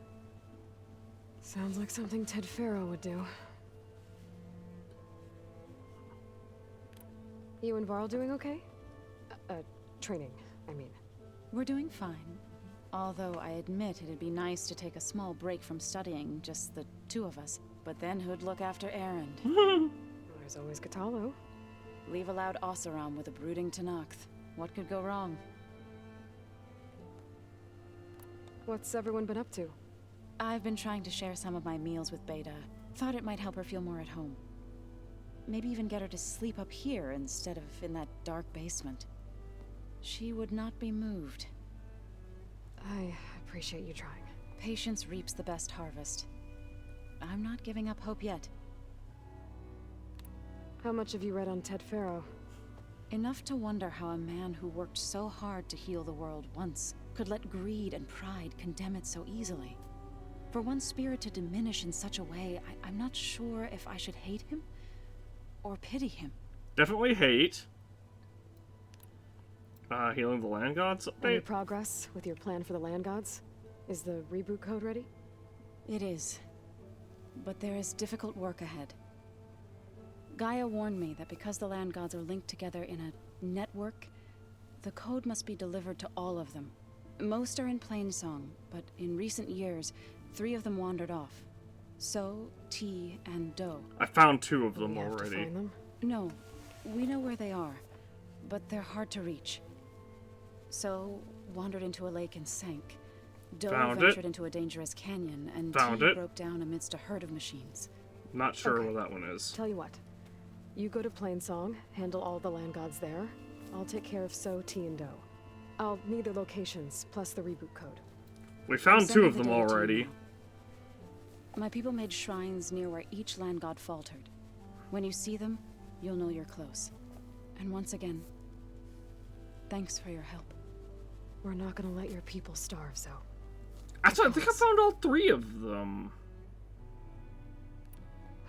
Sounds like something Ted Faro would do. You and Varl doing okay? Training, I mean. We're doing fine. Although I admit it'd be nice to take a small break from studying, just the two of us. But then who'd look after Erend? There's always Kotallo. Leave a loud Oseram with a brooding Tenakth. What could go wrong? What's everyone been up to? I've been trying to share some of my meals with Beta. Thought it might help her feel more at home. Maybe even get her to sleep up here instead of in that dark basement. She would not be moved. I appreciate you trying. Patience reaps the best harvest. I'm not giving up hope yet. How much have you read on Ted Faro? Enough to wonder how a man who worked so hard to heal the world once could let greed and pride condemn it so easily. For one spirit to diminish in such a way, I'm not sure if I should hate him or pity him. Definitely hate. Healing the land gods Any update? progress with your plan for the land gods? Is the reboot code ready? It is. But there is difficult work ahead. Gaia warned me that because the land gods are linked together in a network, the code must be delivered to all of them. Most are in Plainsong, but in recent years, 3 of them wandered off. So, T, and Do. I found 2 of them We have to already. find them? No, we know where they are, but they're hard to reach. So, wandered into a lake and sank. Do Found ventured it. into a dangerous canyon, and Found T it. broke down amidst a herd of machines. Not sure Okay. where that one is. Tell you what. You go to Plainsong, handle all the land gods there. I'll take care of So, T, and Do. I'll need their locations, plus the reboot code. We found I'm 2 sending of the them data to you already. now. My people made shrines near where each land god faltered. When you see them, you'll know you're close. And once again, thanks for your help. We're not gonna let your people starve, Zo. Actually, I think I found all 3 of them.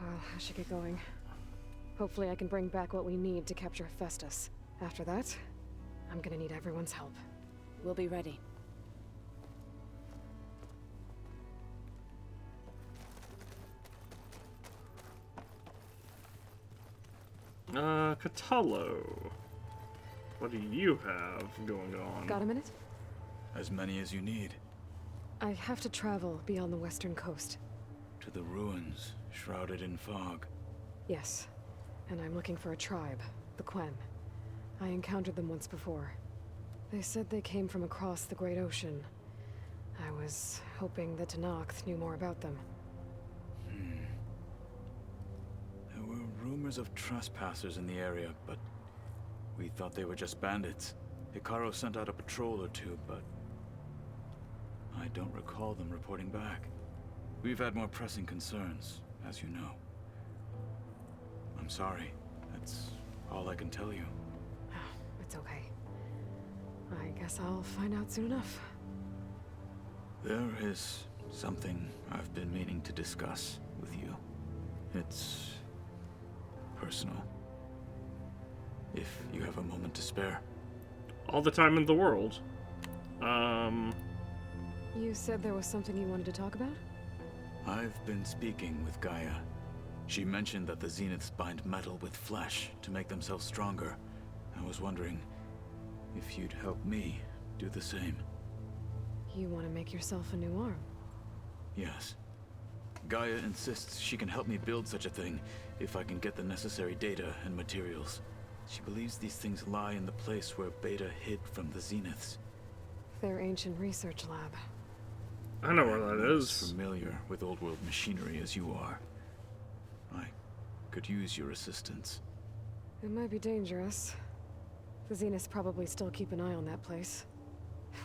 I should get going. Hopefully I can bring back what we need to capture Hephaestus. After that, I'm gonna need everyone's help. We'll be ready. Kotallo. What do you have going on? Got a minute? As many as you need. I have to travel beyond the western coast. To the ruins, shrouded in fog. Yes, and I'm looking for a tribe, the Quen. I encountered them once before. They said they came from across the Great Ocean. I was hoping that Tenakth knew more about them. There were rumors of trespassers in the area, but we thought they were just bandits. Utaru sent out a patrol or two, but I don't recall them reporting back. We've had more pressing concerns, as you know. I'm sorry. That's all I can tell you. It's okay. I guess I'll find out soon enough. There is something I've been meaning to discuss with you. It's personal. If you have a moment to spare. All the time in the world. You said there was something you wanted to talk about? I've been speaking with Gaia. She mentioned that the Zeniths bind metal with flesh to make themselves stronger. I was wondering if you'd help me do the same. You want to make yourself a new arm? Yes. Gaia insists she can help me build such a thing if I can get the necessary data and materials. She believes these things lie in the place where Beta hid from the Zeniths. Their ancient research lab. I know where that I'm is. as familiar with old world machinery as you are. I could use your assistance. It might be dangerous. The Zeniths probably still keep an eye on that place.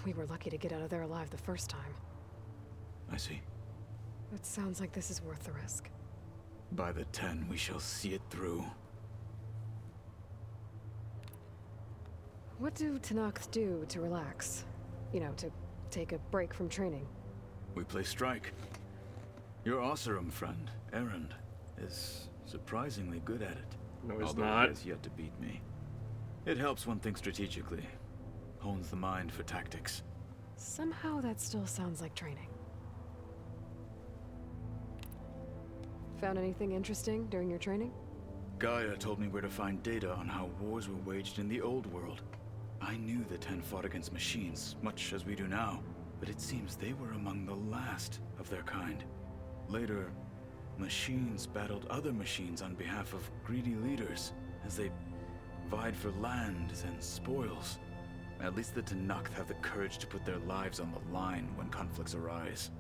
We were lucky to get out of there alive the first time. I see. It sounds like this is worth the risk. By the 10, we shall see it through. What do Tenakth do to relax? You know, to take a break from training? We play strike. Your Oseram friend, Erend, is surprisingly good at it. No, he's although not. He has yet to beat me. It helps one think strategically. Hones the mind for tactics. Somehow that still sounds like training. Found anything interesting during your training? Gaia told me where to find data on how wars were waged in the old world. I knew the 10 fought against machines, much as we do now, but it seems they were among the last of their kind. Later, machines battled other machines on behalf of greedy leaders, as they vied for lands and spoils. At least the Tenakth have the courage to put their lives on the line when conflicts arise.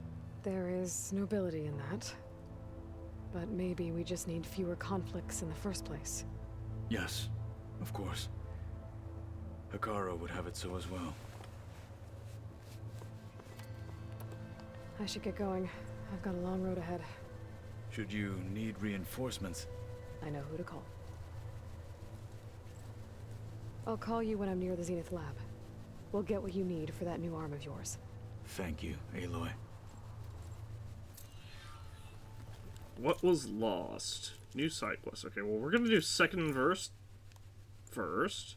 There is nobility in that. But maybe we just need fewer conflicts in the first place. Yes, of course. Utaru would have it so as well. I should get going. I've got a long road ahead. Should you need reinforcements? I know who to call. I'll call you when I'm near the Zenith lab. We'll get what you need for that new arm of yours. Thank you, Aloy. What was lost? New side quest. Okay, well, we're gonna do second verse first.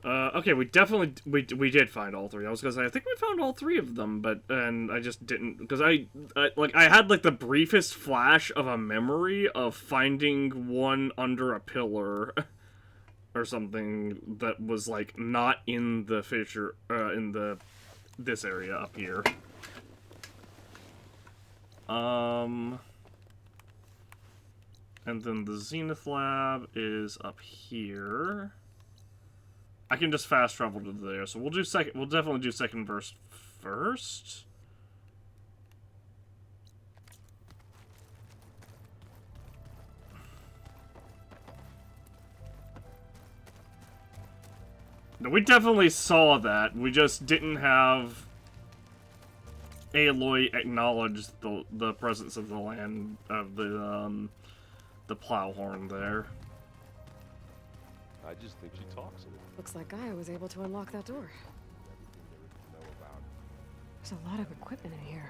Okay, we definitely we did find all three. I was gonna say I think we found all three of them, but I just didn't because I had like the briefest flash of a memory of finding one under a pillar or something that was like not in the fissure in this area up here. And then the Zenith Lab is up here. I can just fast travel to there, so we'll definitely do second verse first. No, we definitely saw that. We just didn't have Aloy acknowledge the presence of the land of the plow horn there. I just think she talks a little. Looks like Gaia was able to unlock that door. Everything there is to know about. There's a lot of equipment in here.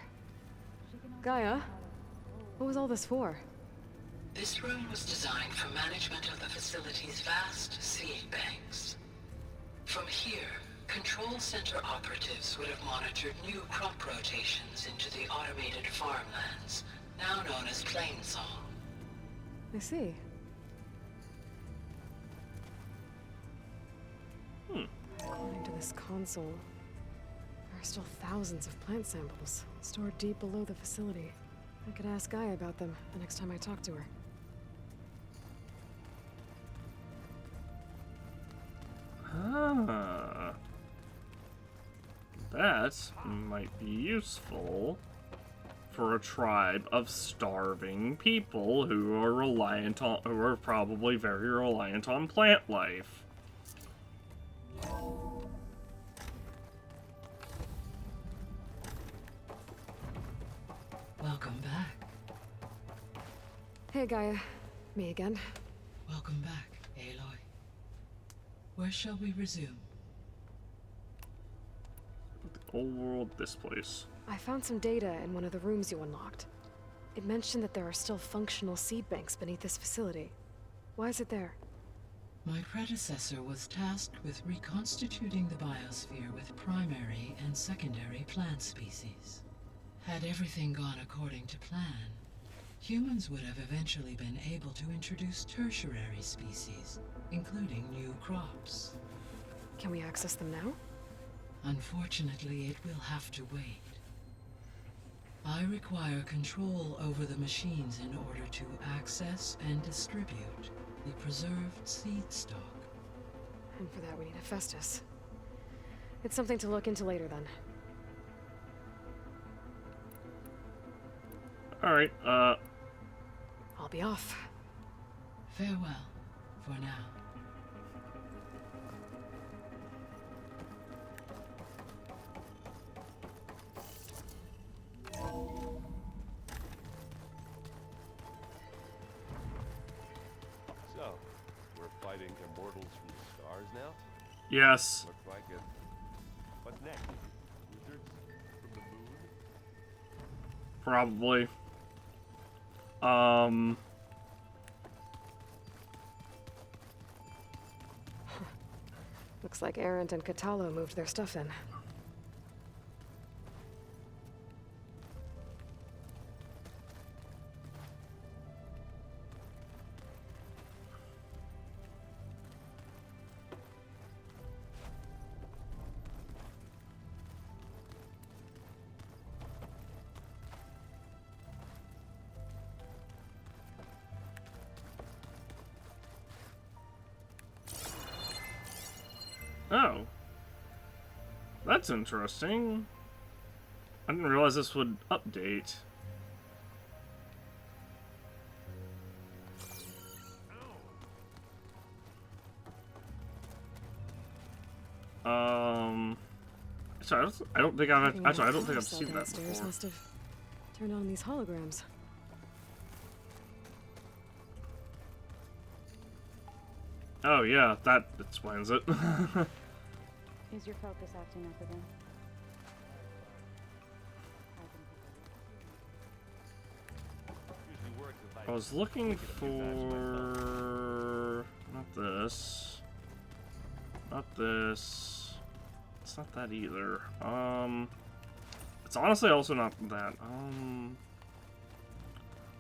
Gaia, what was all this for? This room was designed for management of the facility's vast seed banks. From here, Control Center operatives would have monitored new crop rotations into the automated farmlands, now known as Plainsong. I see. According to this console, there are still thousands of plant samples stored deep below the facility. I could ask Gaia about them the next time I talk to her. Ah. That might be useful for a tribe of starving people who are who are probably very reliant on plant life. Welcome back. Hey, Gaia. Me again. Welcome back, Aloy. Where shall we resume? Old world, this place. I found some data in one of the rooms you unlocked. It mentioned that there are still functional seed banks beneath this facility. Why is it there? My predecessor was tasked with reconstituting the biosphere with primary and secondary plant species. Had everything gone according to plan, humans would have eventually been able to introduce tertiary species, including new crops. Can we access them now? Unfortunately, it will have to wait. I require control over the machines in order to access and distribute the preserved seed stock. And for that we need Hephaestus. It's something to look into later then. Alright, I'll be off. Farewell, for now. So, we're fighting immortals from the stars now? yes. Looks like it. What's next? Wizards from the moon? Probably. Looks like Arendt and Kotallo moved their stuff in. Oh. That's interesting. I didn't realize this would update. Sorry, I don't think I've actually I don't think I've seen that Downstairs before. must have turned on these holograms. Oh yeah, that explains it. Is your focus acting up again? Usually works if I was looking for not this. Not this. It's not that either. It's honestly also not that.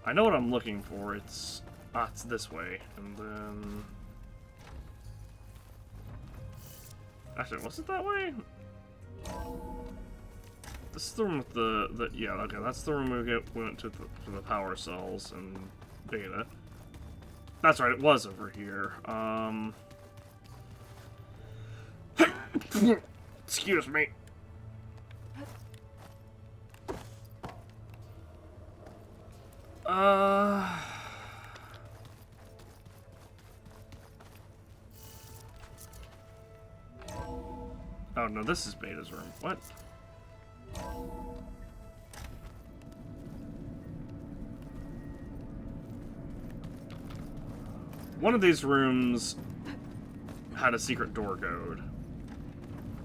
I know what I'm looking for. It's this way, and then actually, was it that way? This is the room with the yeah. Okay, that's the room we went to for the power cells and beta. That's right. It was over here. Excuse me. Oh no, this is Beta's room. What? One of these rooms had a secret door code.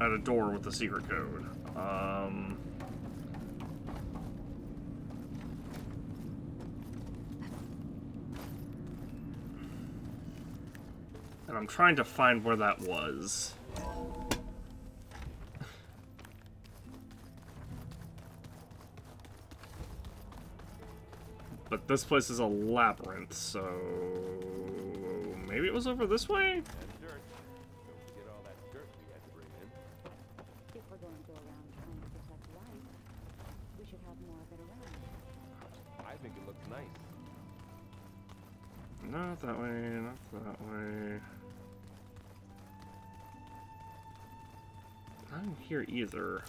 Had a door with a secret code. And I'm trying to find where that was. But this place is a labyrinth, so maybe it was over this way? If we're going to go around trying to protect life, we should have more of it around. I think it looks nice. Not that way, not that way. Not in here either.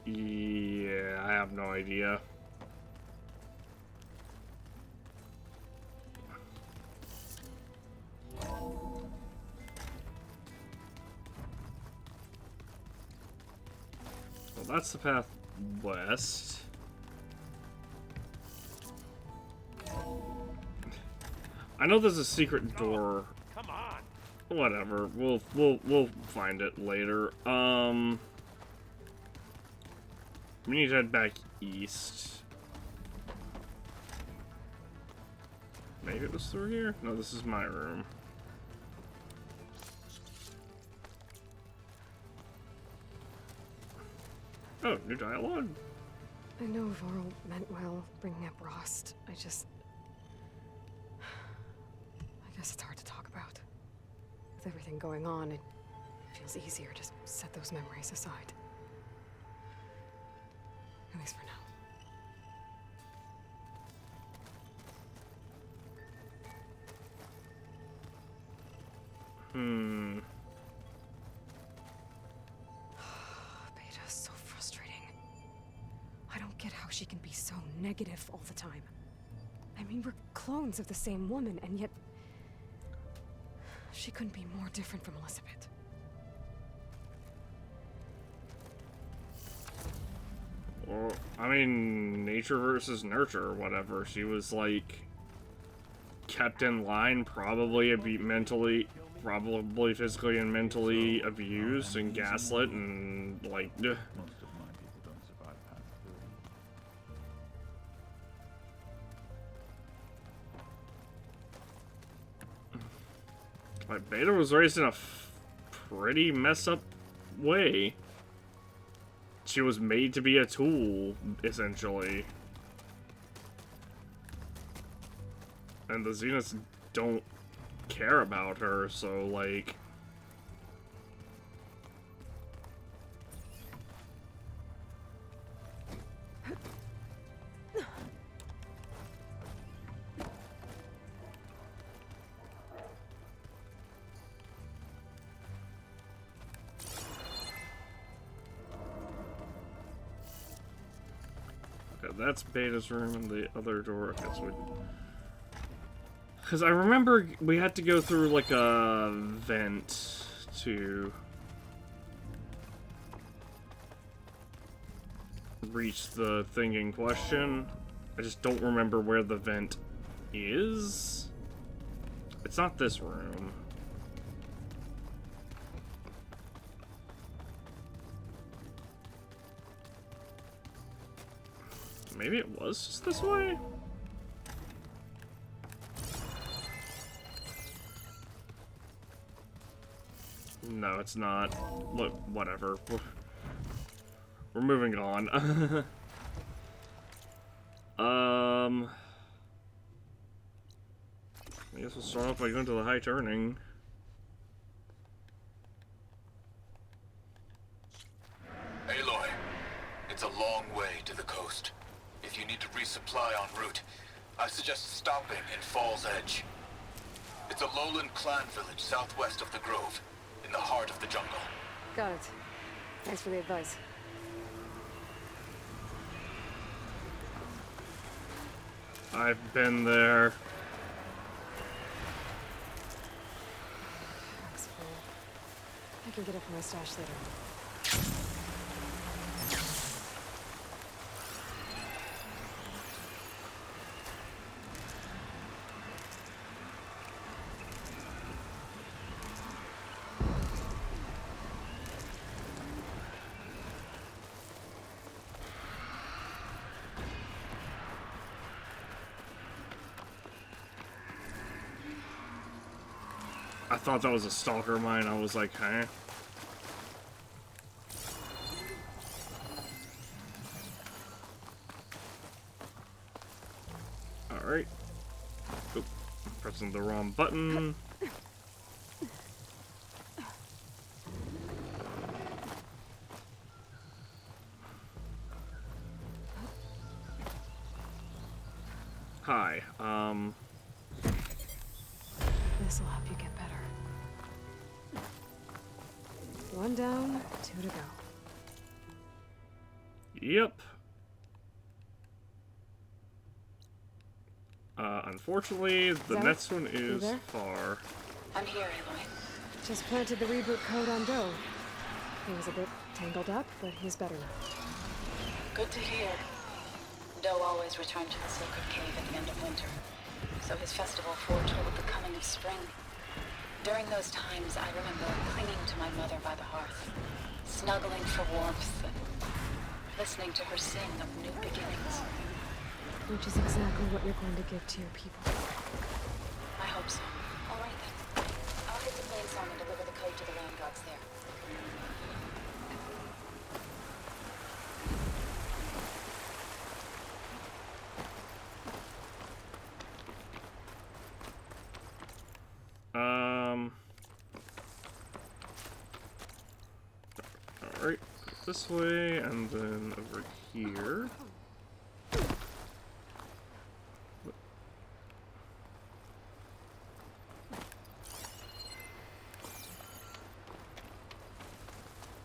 Yeah, I have no idea. Well, that's the path west. I know there's a secret door. Come on. Whatever. We'll find it later. We need to head back east. Maybe it was through here? No, this is my room. Oh, new dialogue. I know Vorl meant well, bringing up Rost. I guess it's hard to talk about. With everything going on, it feels easier to set those memories aside. At least for now. Beta's so frustrating. I don't get how she can be so negative all the time. I mean, we're clones of the same woman, and yet she couldn't be more different from Elizabeth. Or, I mean, nature versus nurture or whatever. She was, like, kept in line, probably physically and mentally abused and gaslit and, like, Most of my people don't survive past 30. Like, Beta was raised in a pretty messed up way. She was made to be a tool, essentially. And the Zeniths don't care about her, so, like... That's Beta's room, and the other door, I guess we... Because I remember we had to go through, like, a vent to reach the thing in question. I just don't remember where the vent is. It's not this room. Maybe it was just this way? No, it's not. Look, whatever. We're moving on. I guess we'll start off by going to the high turning. Aloy, it's a long way to the coast. If you need to resupply en route, I suggest stopping in Fall's Edge. It's a lowland clan village southwest of the Grove, in the heart of the jungle. Got it. Thanks for the advice. I've been there. That's full. I can get it from my stash later. I thought that was a stalker mine. I was like, huh? Alright. Oop, pressing the wrong button. Hi, This'll help you get better. One down, 2 to go. Yep. Unfortunately, the Zoe, next one you is there? far. I'm here, Aloy. Just planted the reboot code on Doe. He was a bit tangled up, but he's better now. Good to hear. Doe always returned to the Sacred Cave at the end of winter, so his festival foretold the coming of spring. During those times, I remember clinging to my mother by the hearth, snuggling for warmth, and listening to her sing of new beginnings. Which is exactly what you're going to give to your people. I hope so. All right then. I'll hit the plain song and deliver the code to the land gods there. Alright, this way, and then over here.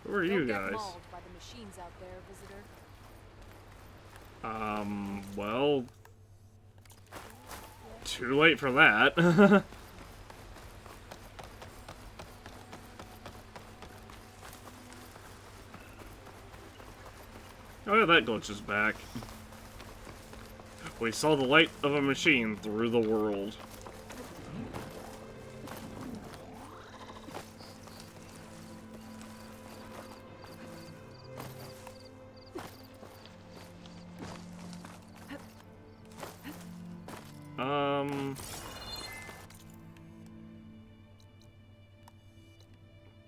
Who are you guys? By the machines out there, visitor. Well, too late for that. Oh yeah, that glitch is back. We saw the light of a machine through the world.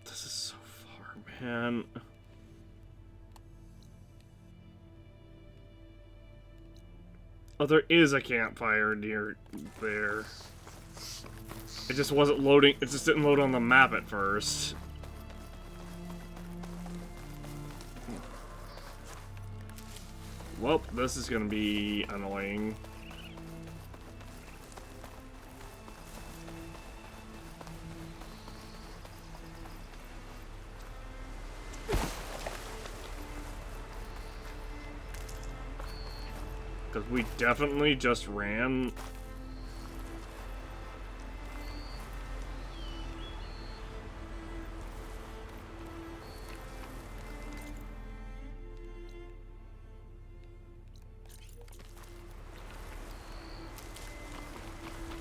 This is so far, man. Oh, there is a campfire near there. It just wasn't loading. It just didn't load on the map at first. Well, this is gonna be annoying. Because we definitely just ran.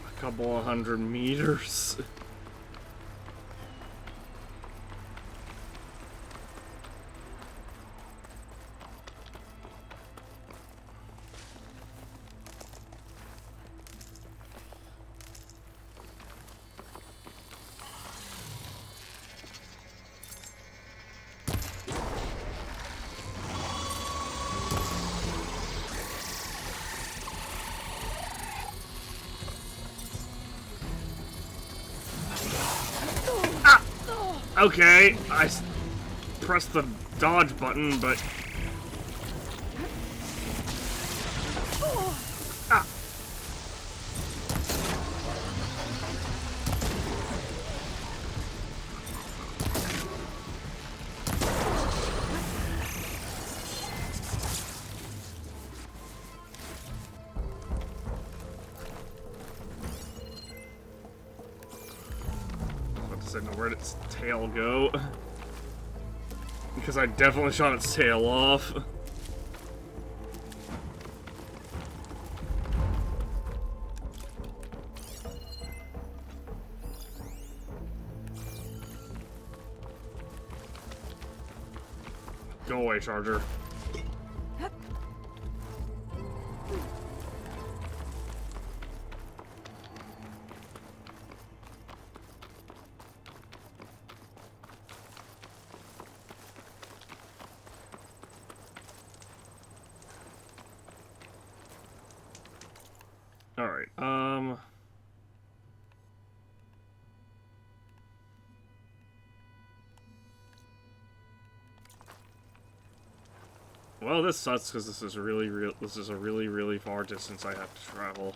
A couple of 100 meters. Okay, I pressed the dodge button, but... Ah. I don't know where did its tail go? Because I definitely shot its tail off. Go away, Charger. Alright, well, this sucks because this is a really far distance I have to travel.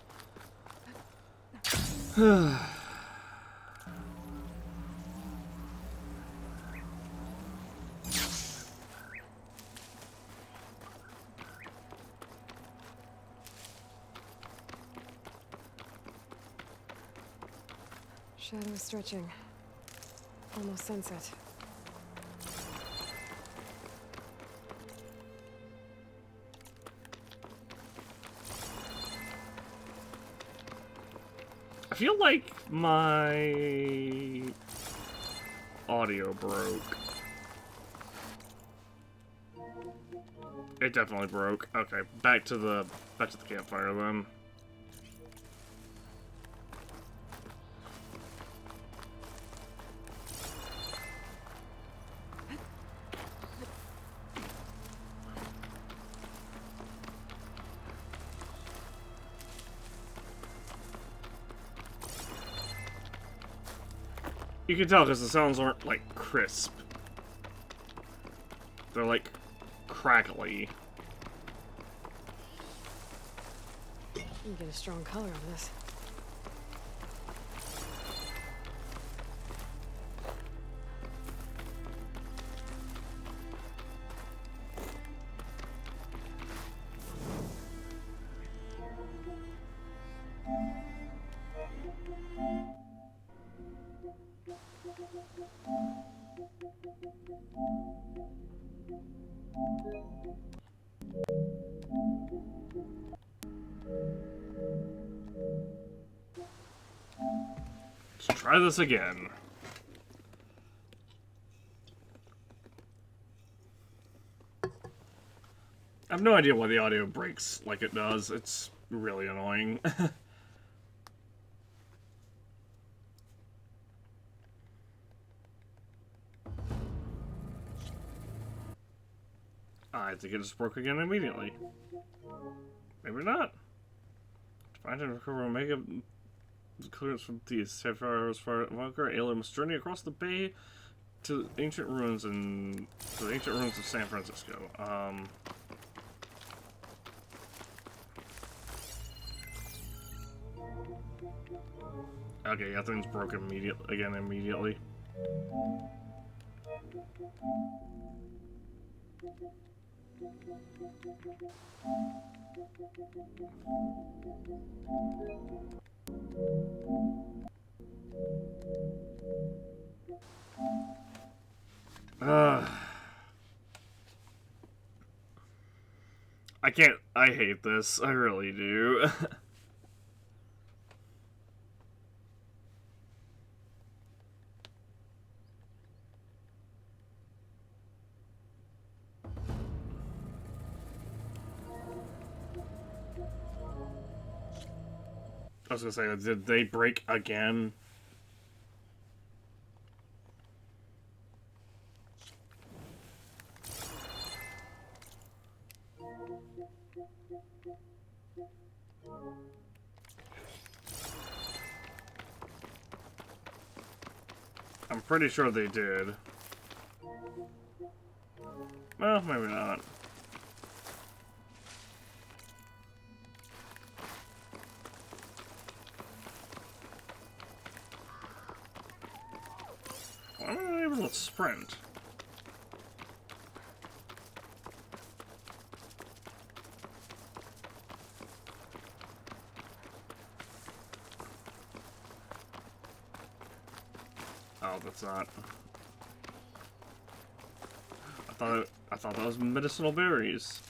Shadow is stretching. Almost sunset. I feel like my audio broke. It definitely broke. Okay, back to the campfire then. You can tell because the sounds aren't, like, crisp. They're, like, crackly. You can get a strong color on this. Let's try this again. I have no idea why the audio breaks like it does. It's really annoying. I think it just broke again immediately. Maybe not. To find and recover Omega clearance from these Sapphires for Walker, alien must journey across the bay to ancient ruins of San Francisco. Okay, yeah, things broke immediately. I hate this. I really do. I was gonna say, did they break again? I'm pretty sure they did. Well, maybe not. Why am I able to sprint? Oh, that's not. I thought that was medicinal berries.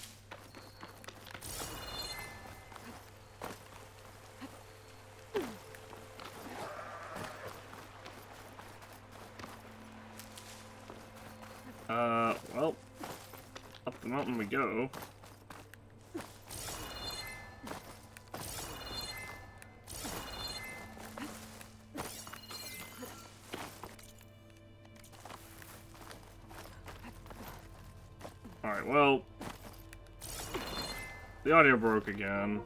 Well, up the mountain we go. Alright, well, the audio broke again.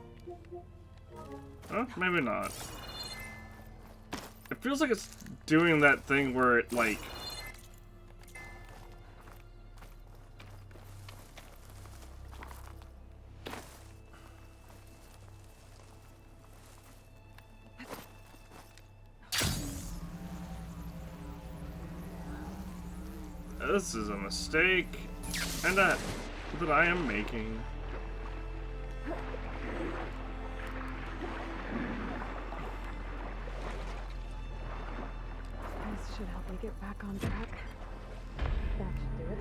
Maybe not. It feels like it's doing that thing where it, like... This is a mistake, and that I am making. This should help me get back on track. That should do it.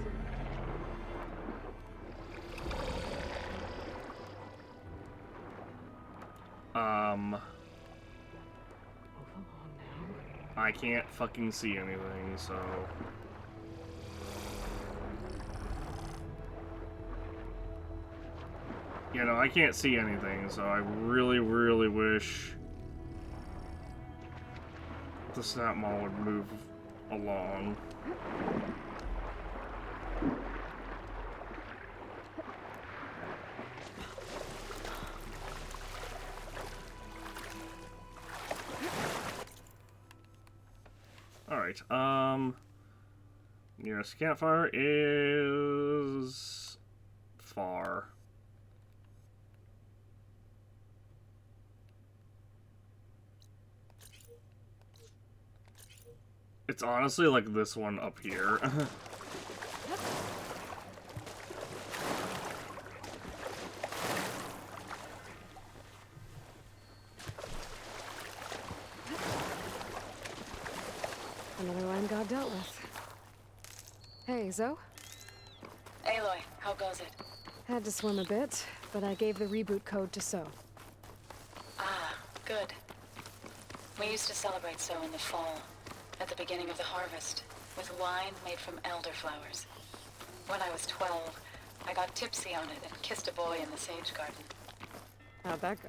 I can't fucking see anything, so... You know, I can't see anything, so I really, really wish the snap mall would move along. Alright, nearest campfire is far. It's honestly like this one up here. Another line got dealt with. Hey, Zoe? Aloy, how goes it? Had to swim a bit, but I gave the reboot code to So. Ah, good. We used to celebrate So in the fall, at the beginning of the harvest, with wine made from elderflowers. When I was 12, I got tipsy on it and kissed a boy in the sage garden. How'd that go?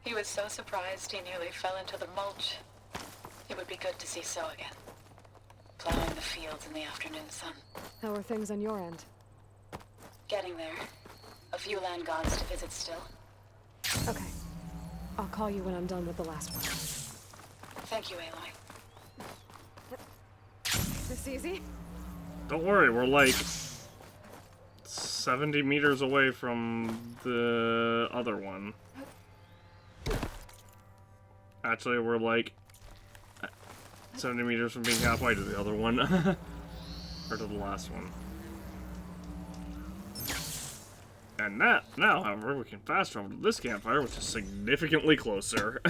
He was so surprised he nearly fell into the mulch. It would be good to see So again. Plowing the fields in the afternoon sun. How are things on your end? Getting there. A few land gods to visit still. Okay. I'll call you when I'm done with the last one. Thank you, Aloy. This easy? Don't worry, we're like 70 meters away from the other one. Actually, we're like 70 meters from being halfway to the other one. Or to the last one. And now, however, we can fast travel to this campfire, which is significantly closer.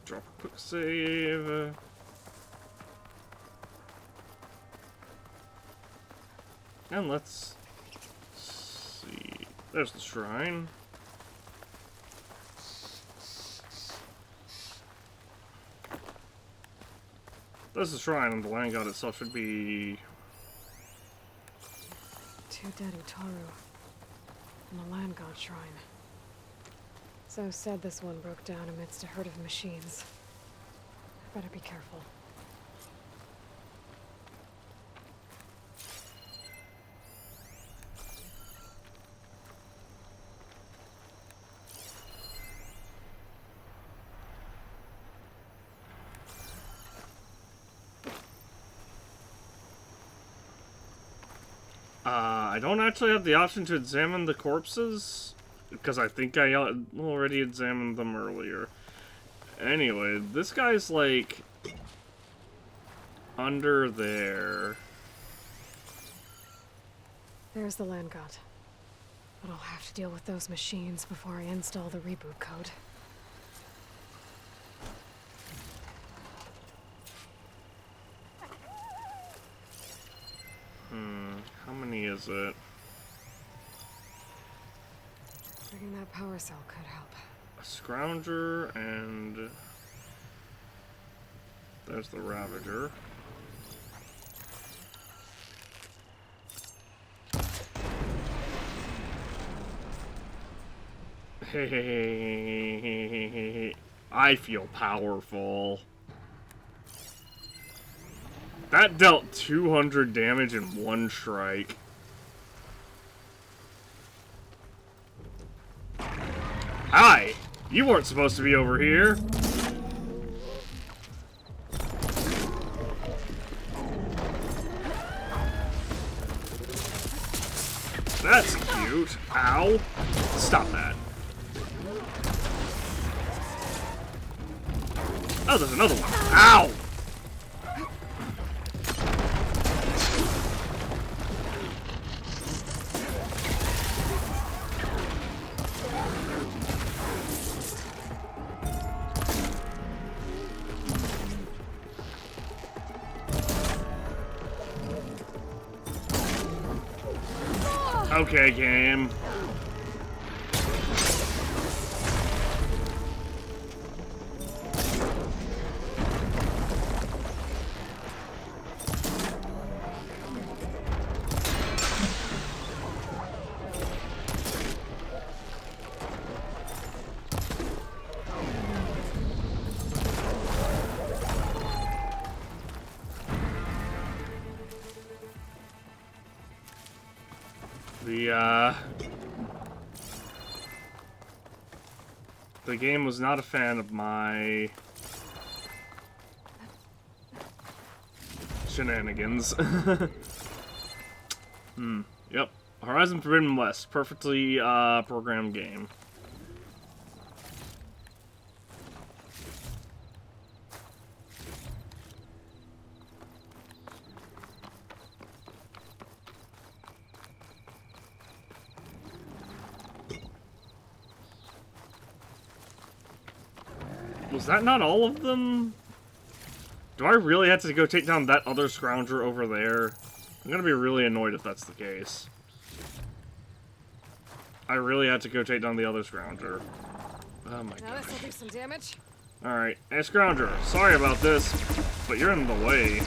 Drop a quick save. And let's see. There's the shrine. There's the shrine, and the land god itself should be... Two dead Utaru. And a land god shrine. So said this one broke down amidst a herd of machines. Better be careful. I don't actually have the option to examine the corpses, because I think I already examined them earlier. Anyway, this guy's like under there. There's the land god. But I'll have to deal with those machines before I install the reboot code. How many is it? Bringing that power cell could help. A Scrounger, and there's the Ravager. Hey, I feel powerful. That dealt 200 damage in one strike. Hi! You weren't supposed to be over here. That's cute. Ow. Stop that. Oh, there's another one. Ow! Okay, game. The game was not a fan of my shenanigans. Yep. Horizon Forbidden West. Perfectly programmed game. Was that not all of them? Do I really have to go take down that other scrounger over there? I'm gonna be really annoyed if that's the case. I really had to go take down the other scrounger. Oh my Now gosh. this'll do some damage. Alright, hey scrounger, sorry about this, but you're in the way,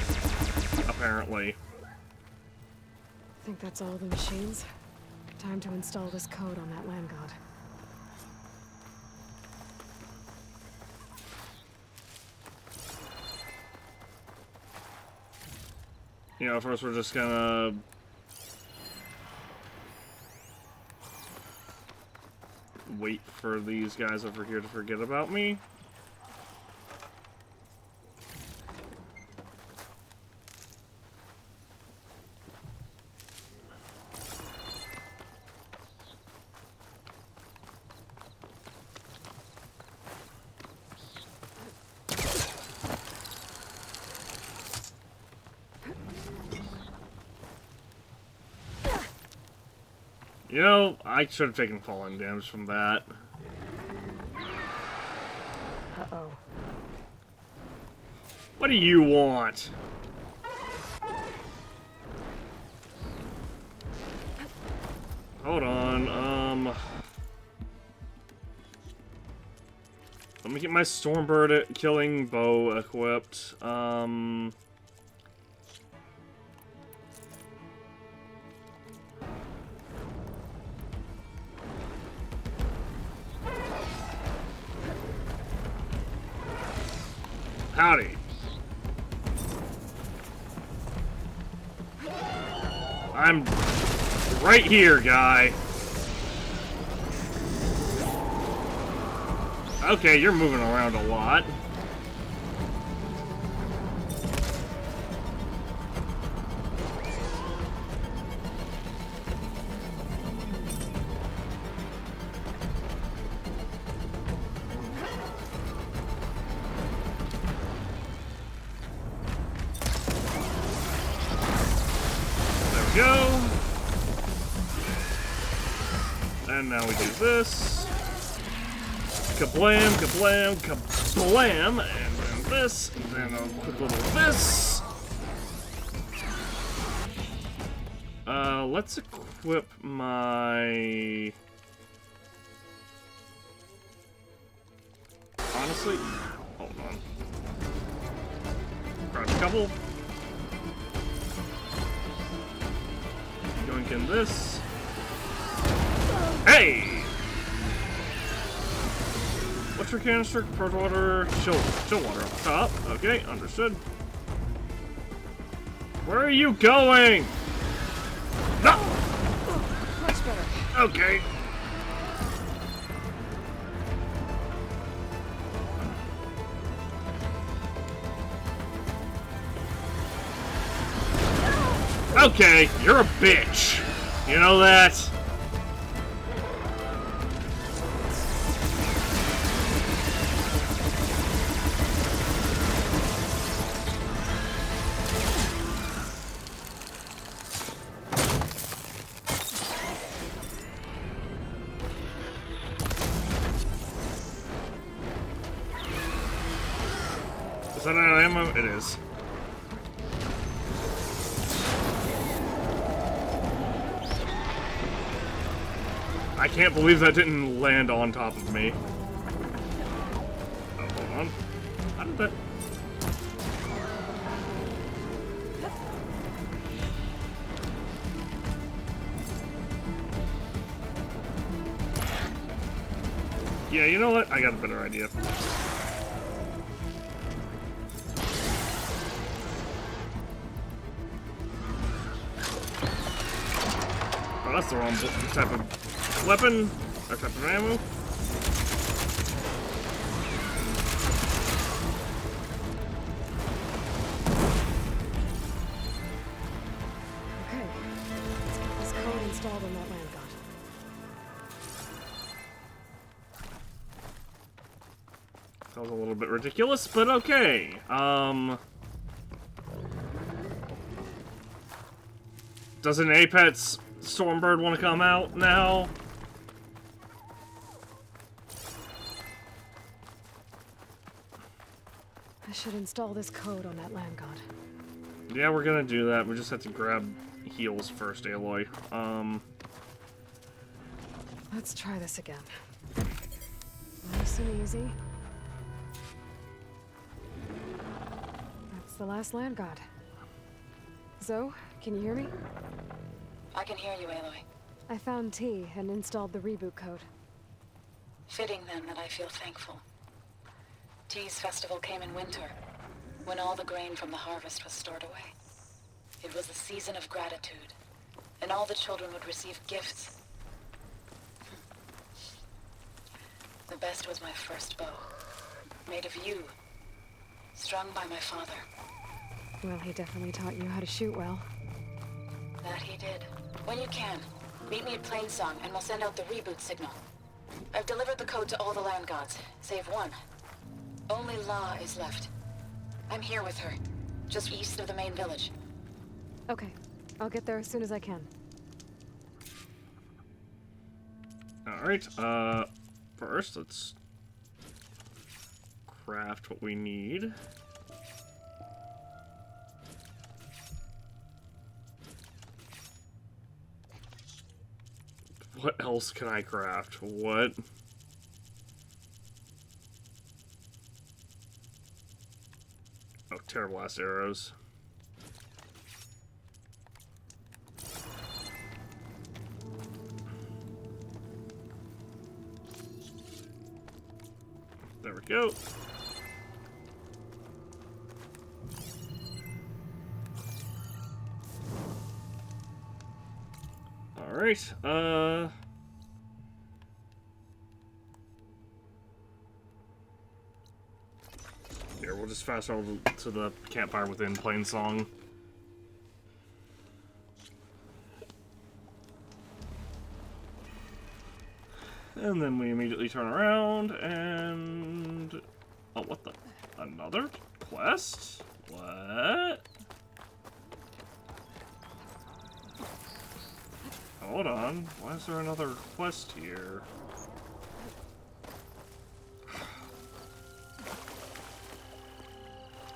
apparently. I think that's all the machines. Time to install this code on that land god. You know, first we're just gonna wait for these guys over here to forget about me. You know, I should have taken falling damage from that. Uh-oh. What do you want? Hold on, let me get my Stormbird killing bow equipped. Howdy. I'm right here, guy. Okay, you're moving around a lot. Go. And now we do this. Kablam, kablam, kablam. And then this. And then a quick little this. Let's equip my... Honestly, hold on. Grab a couple. Yoink in this. Hey! What's your canister? Purge water, chill water on top. Okay, understood. Where are you going? No! Much better. Okay. Okay, you're a bitch. You know that? Is that an ammo? It is. I can't believe that didn't land on top of me. Oh, hold on. How did that... Yeah, you know what? I got a better idea. Oh, that's the wrong type of weapon, or type of ammo. Okay. Let's get this code installed on that land god. That was a little bit ridiculous, but okay. Does an Apex Stormbird want to come out now? I should install this code on that land god. Yeah, we're gonna do that. We just have to grab heals first, Aloy. Let's try this again. Nice and easy. That's the last land god. Zoe, can you hear me? I can hear you, Aloy. I found T and installed the reboot code. Fitting then that I feel thankful. T's festival came in winter, when all the grain from the harvest was stored away. It was a season of gratitude, and all the children would receive gifts. The best was my first bow, made of yew, strung by my father. Well, he definitely taught you how to shoot well. That he did. When you can, meet me at Plainsong, and we'll send out the reboot signal. I've delivered the code to all the land gods, save one. Only La is left. I'm here with her, just east of the main village. Okay, I'll get there as soon as I can. Alright, first let's craft what we need. What else can I craft? What? Oh, terrible ass arrows. There we go. Alright, here, we'll just fast forward to the campfire within Plainsong. And then we immediately turn around and... Oh, what the... Another quest? What? Hold on. Why is there another quest here?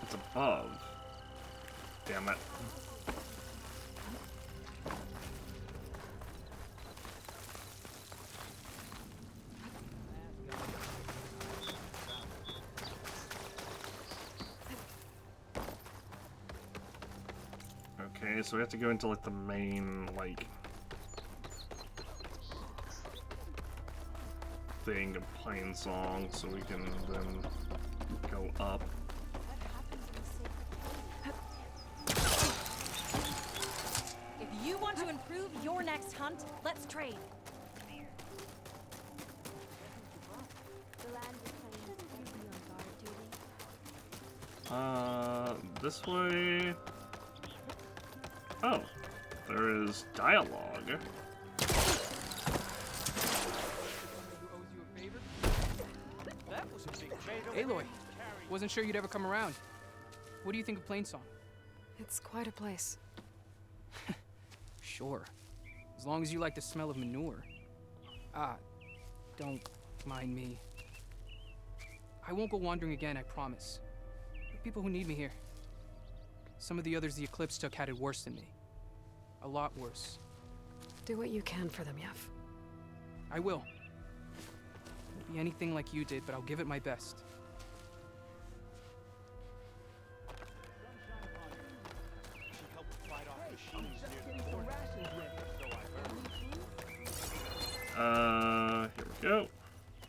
It's above. Damn it. Okay, so we have to go into, like, the main, like... thing of Plainsong, so we can then go up. You want to improve your next hunt? Let's trade. This way. Oh, there is dialogue. Aloy, wasn't sure you'd ever come around. What do you think of Plainsong? It's quite a place. Sure. As long as you like the smell of manure. Ah, don't mind me. I won't go wandering again, I promise. There are people who need me here. Some of the others the Eclipse took had it worse than me. A lot worse. Do what you can for them, Yev. I will. Won't be anything like you did, but I'll give it my best. Here we go.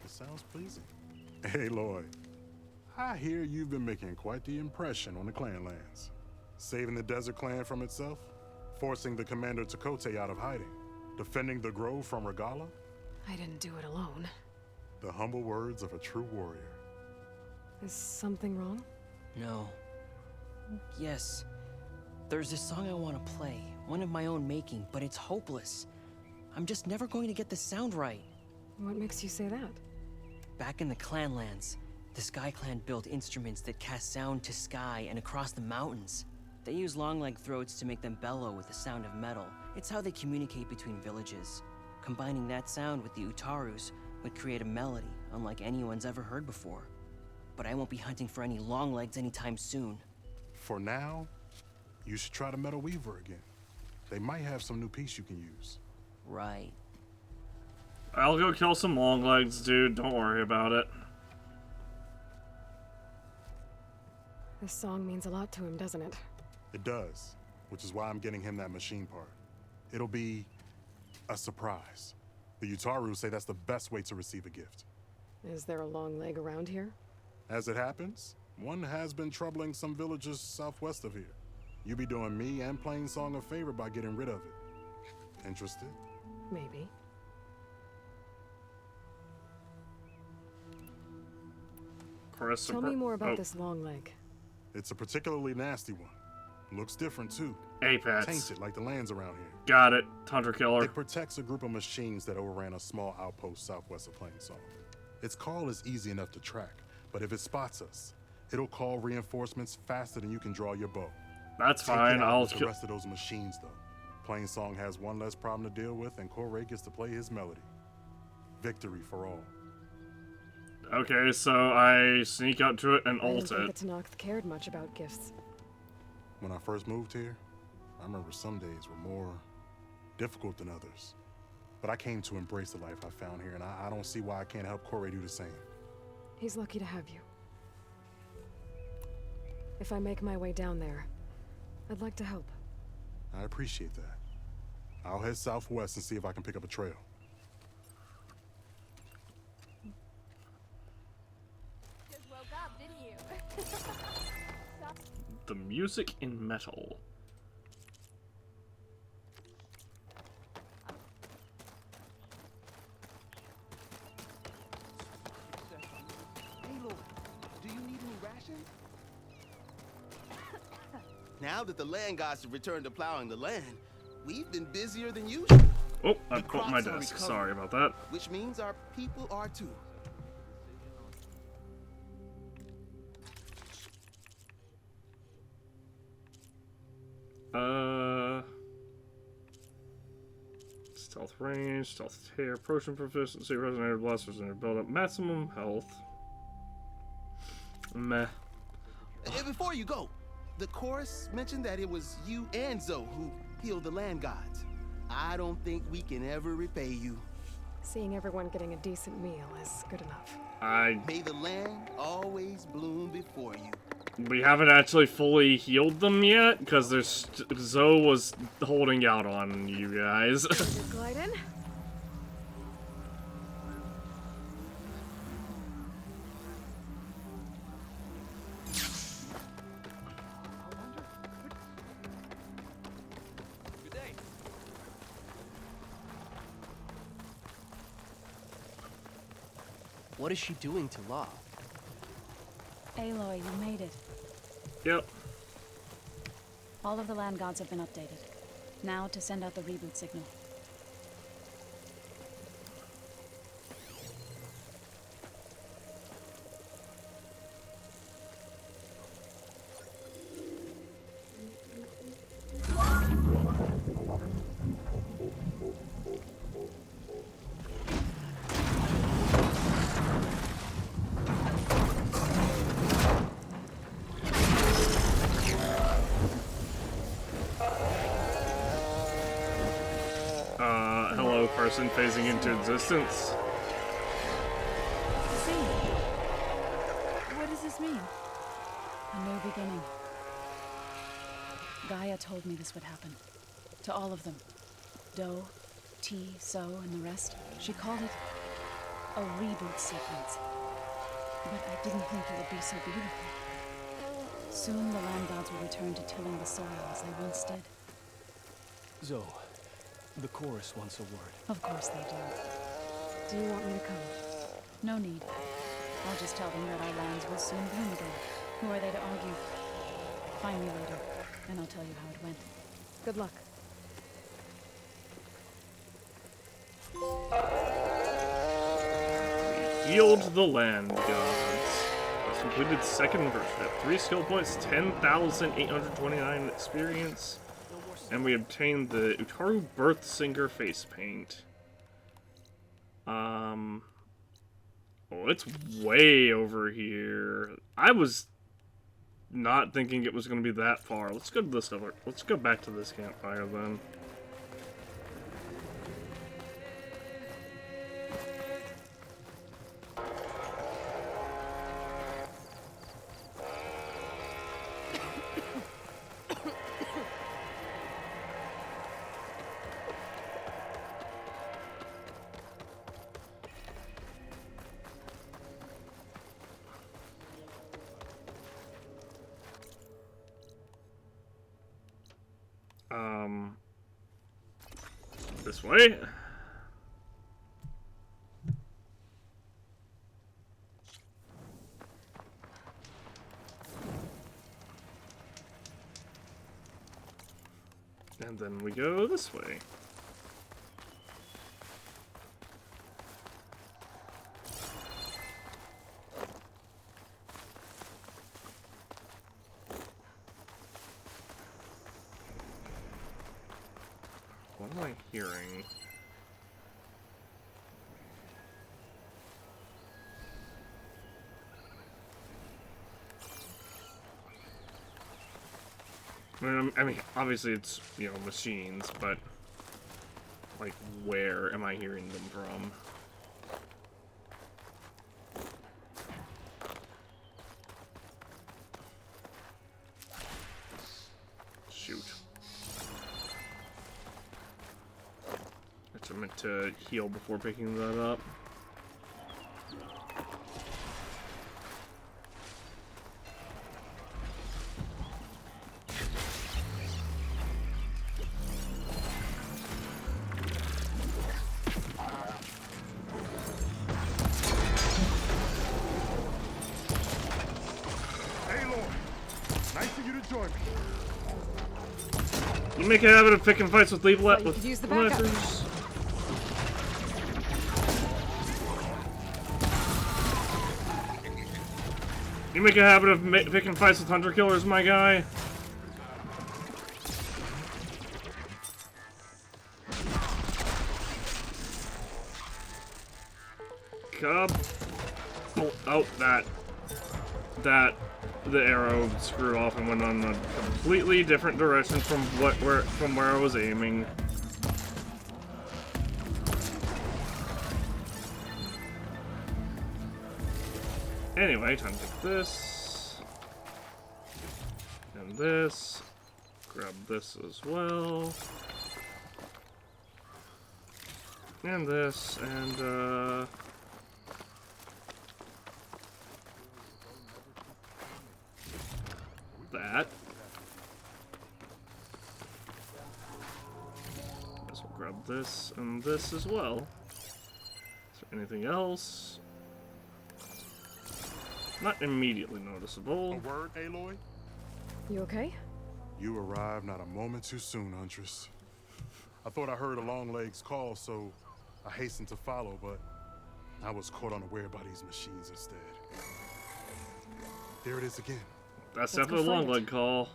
It sounds pleasing. Hey, Lloyd. I hear you've been making quite the impression on the clan lands. Saving the desert clan from itself, forcing the commander Takote out of hiding, defending the grove from Regala. I didn't do it alone. The humble words of a true warrior. Is something wrong? No. Yes. There's this song I want to play, one of my own making, but it's hopeless. I'm just never going to get the sound right. What makes you say that? Back in the Clanlands, the Sky Clan built instruments that cast sound to sky and across the mountains. They use long-leg throats to make them bellow with the sound of metal. It's how they communicate between villages. Combining that sound with the Utarus would create a melody unlike anyone's ever heard before. But I won't be hunting for any longlegs anytime soon. For now, you should try the Metal Weaver again. They might have some new piece you can use. Right. I'll go kill some longlegs, dude. Don't worry about it. This song means a lot to him, doesn't it? It does, which is why I'm getting him that machine part. It'll be a surprise. The Utaru say that's the best way to receive a gift. Is there a long leg around here? As it happens, one has been troubling some villages southwest of here. You be doing me and Plainsong a favor by getting rid of it. Interested? Maybe. Tell me more about this long leg. It's a particularly nasty one. Looks different too. Apex. Tainted like the lands around here. Got it. Hunter killer. It protects a group of machines that overran a small outpost southwest of Plainsong. Its call is easy enough to track, but if it spots us, it'll call reinforcements faster than you can draw your bow. That's fine. I'll kill the rest of those machines though. Plainsong has one less problem to deal with, and Corey gets to play his melody. Victory for all. Okay, so I sneak up to it and ult I it. didn't think the Tenakth cared much about gifts. When I first moved here, I remember some days were more difficult than others. But I came to embrace the life I found here, and I don't see why I can't help Corey do the same. He's lucky to have you. If I make my way down there, I'd like to help. I appreciate that. I'll head southwest and see if I can pick up a trail. Just woke up, didn't you? The music in metal. Do you need any rations? Now that the land gods have returned to plowing the land, we've been busier than usual. Oh, I put my desk. Sorry about that. Which means our people are too. Stealth range, stealth tear, potion proficiency, resonator blasters, and build up maximum health. Meh. Before you go, the chorus mentioned that it was you and Zoe who healed the land gods. I don't think we can ever repay you. Seeing everyone getting a decent meal is good enough. May the land always bloom before you. We haven't actually fully healed them yet, because there's Zoe was holding out on you guys. Glide in. Good day. What is she doing to Law? Aloy, you made it. Yep. All of the land gods have been updated. Now to send out the reboot signal. Hello, person phasing into existence. See? What does this mean? A new beginning. Gaia told me this would happen. To all of them. Do, T, So, and the rest. She called it a reboot sequence. But I didn't think it would be so beautiful. Soon the land gods will return to tilling the soil as they once did. Zoe, the chorus wants a word. Of course they do. Do you want me to come? No need. I'll just tell them that our lands will soon bloom again. Who are they to argue? Find me later, and I'll tell you how it went. Good luck. Healed the land gods. Completed second version at 3 skill points, 10,829 experience, and we obtained the Utaru Birth Singer face paint. Oh, it's way over here. I was not thinking it was going to be that far. Let's go to this over. Let's go back to this campfire then. This way. And then we go this way. What am I hearing? I mean, obviously it's, you know, machines, but, like, where am I hearing them from? Shoot. I meant to heal before picking that up. You make a habit of picking fights with levelers. You make a habit of picking fights with hunter killers, my guy. Cub. Oh, the arrow screwed off and went on a completely different direction from where I was aiming. Anyway, time to take this and this. Grab this as well. And this and that. Guess we'll grab this and this as well. Is there anything else? Not immediately noticeable. A word, Aloy? You okay? You arrived not a moment too soon, Huntress. I thought I heard a Longlegs call, so I hastened to follow, but I was caught unaware by these machines instead. There it is again. That's definitely a Longleg call.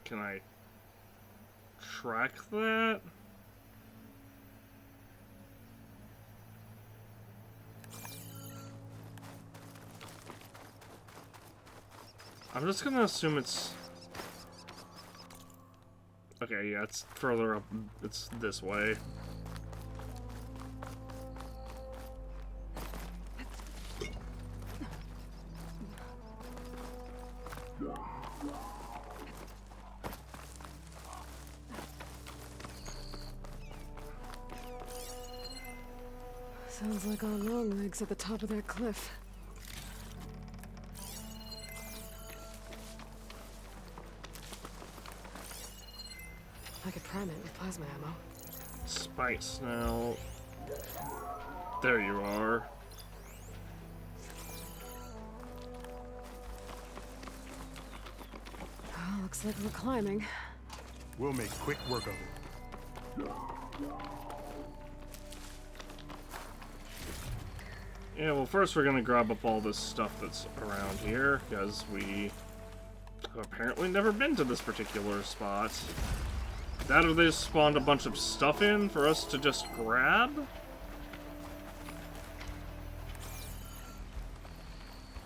Can I track that? I'm just gonna assume it's... Okay, yeah, it's further up. It's this way. Sounds like our Longlegs at the top of that cliff. I could prime it with plasma ammo. Spice now. There you are. Oh, looks like we're climbing. We'll make quick work of it. Yeah, well, first we're gonna grab up all this stuff that's around here, because we have apparently never been to this particular spot. That or they just spawned a bunch of stuff in for us to just grab?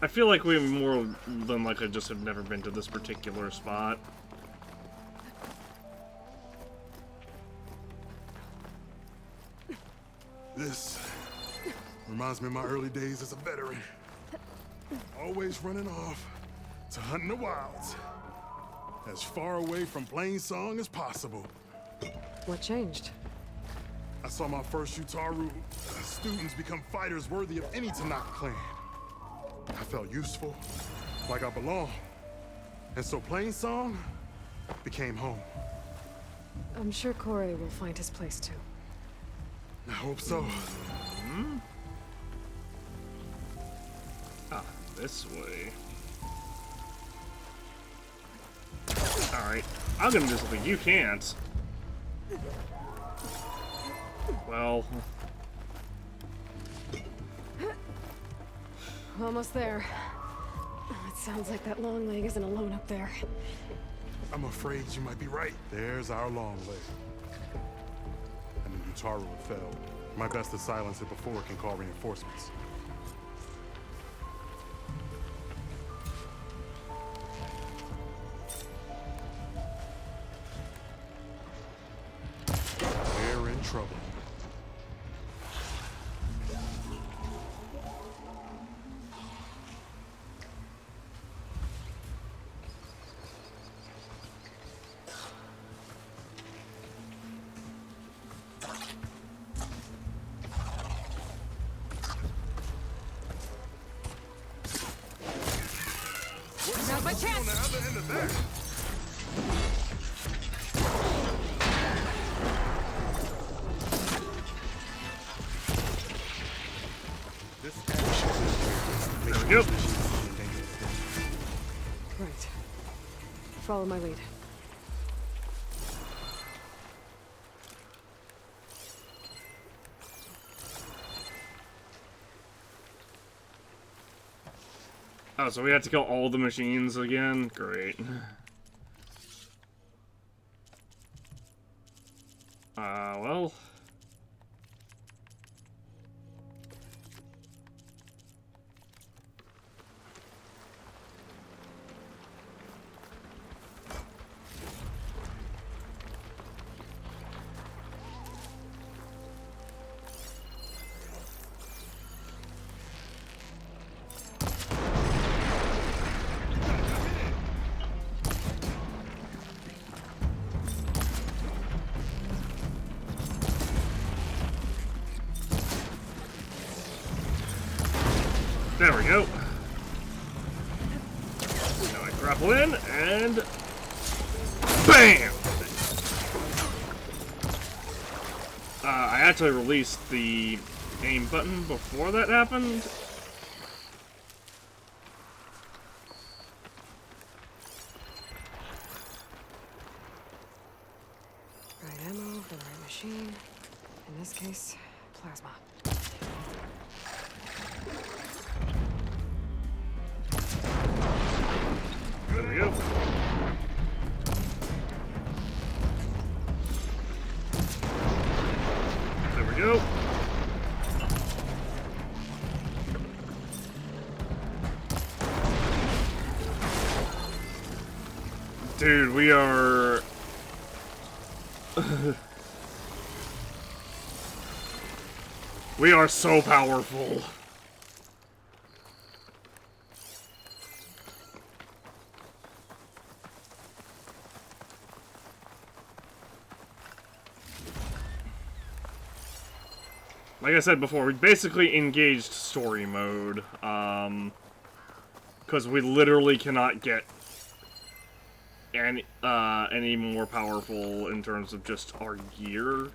I feel like we more than likely just have never been to this particular spot. This reminds me of my early days as a veteran. Always running off to hunt in the wilds. As far away from plain song as possible. What changed? I saw my first Utaru students become fighters worthy of any Tanakh clan. I felt useful, like I belonged. And so plain song became home. I'm sure Corey will find his place too. I hope so. Ah, this way. Alright, I'm gonna do something you can't. Well... Almost there. It sounds like that Longleg isn't alone up there. I'm afraid you might be right. There's our long leg. And the Utaru fell. My best to silence it before it can call reinforcements. We're in trouble. Now's my chance! On the other end of that. There we go. Right. Follow my lead. Oh, so we had to kill all the machines again? Great. Well... There we go. Now I grapple in, and... BAM! actually released the aim button before that happened. Right ammo for the right machine. In this case, plasma. There we go. There we go. Dude, we are... we are so powerful. Like I said before, we basically engaged story mode, because we literally cannot get any more powerful in terms of just our gear.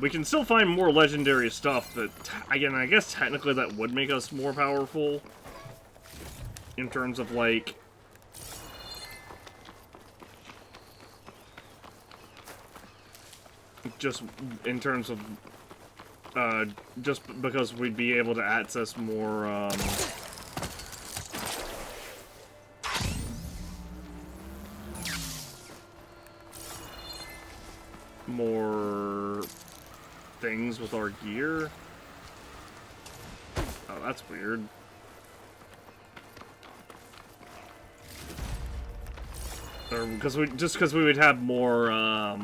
We can still find more legendary stuff that, again, I guess technically that would make us more powerful in terms of, like, just in terms of just because we'd be able to access more more things with our gear. Oh, that's weird. Or because we would have more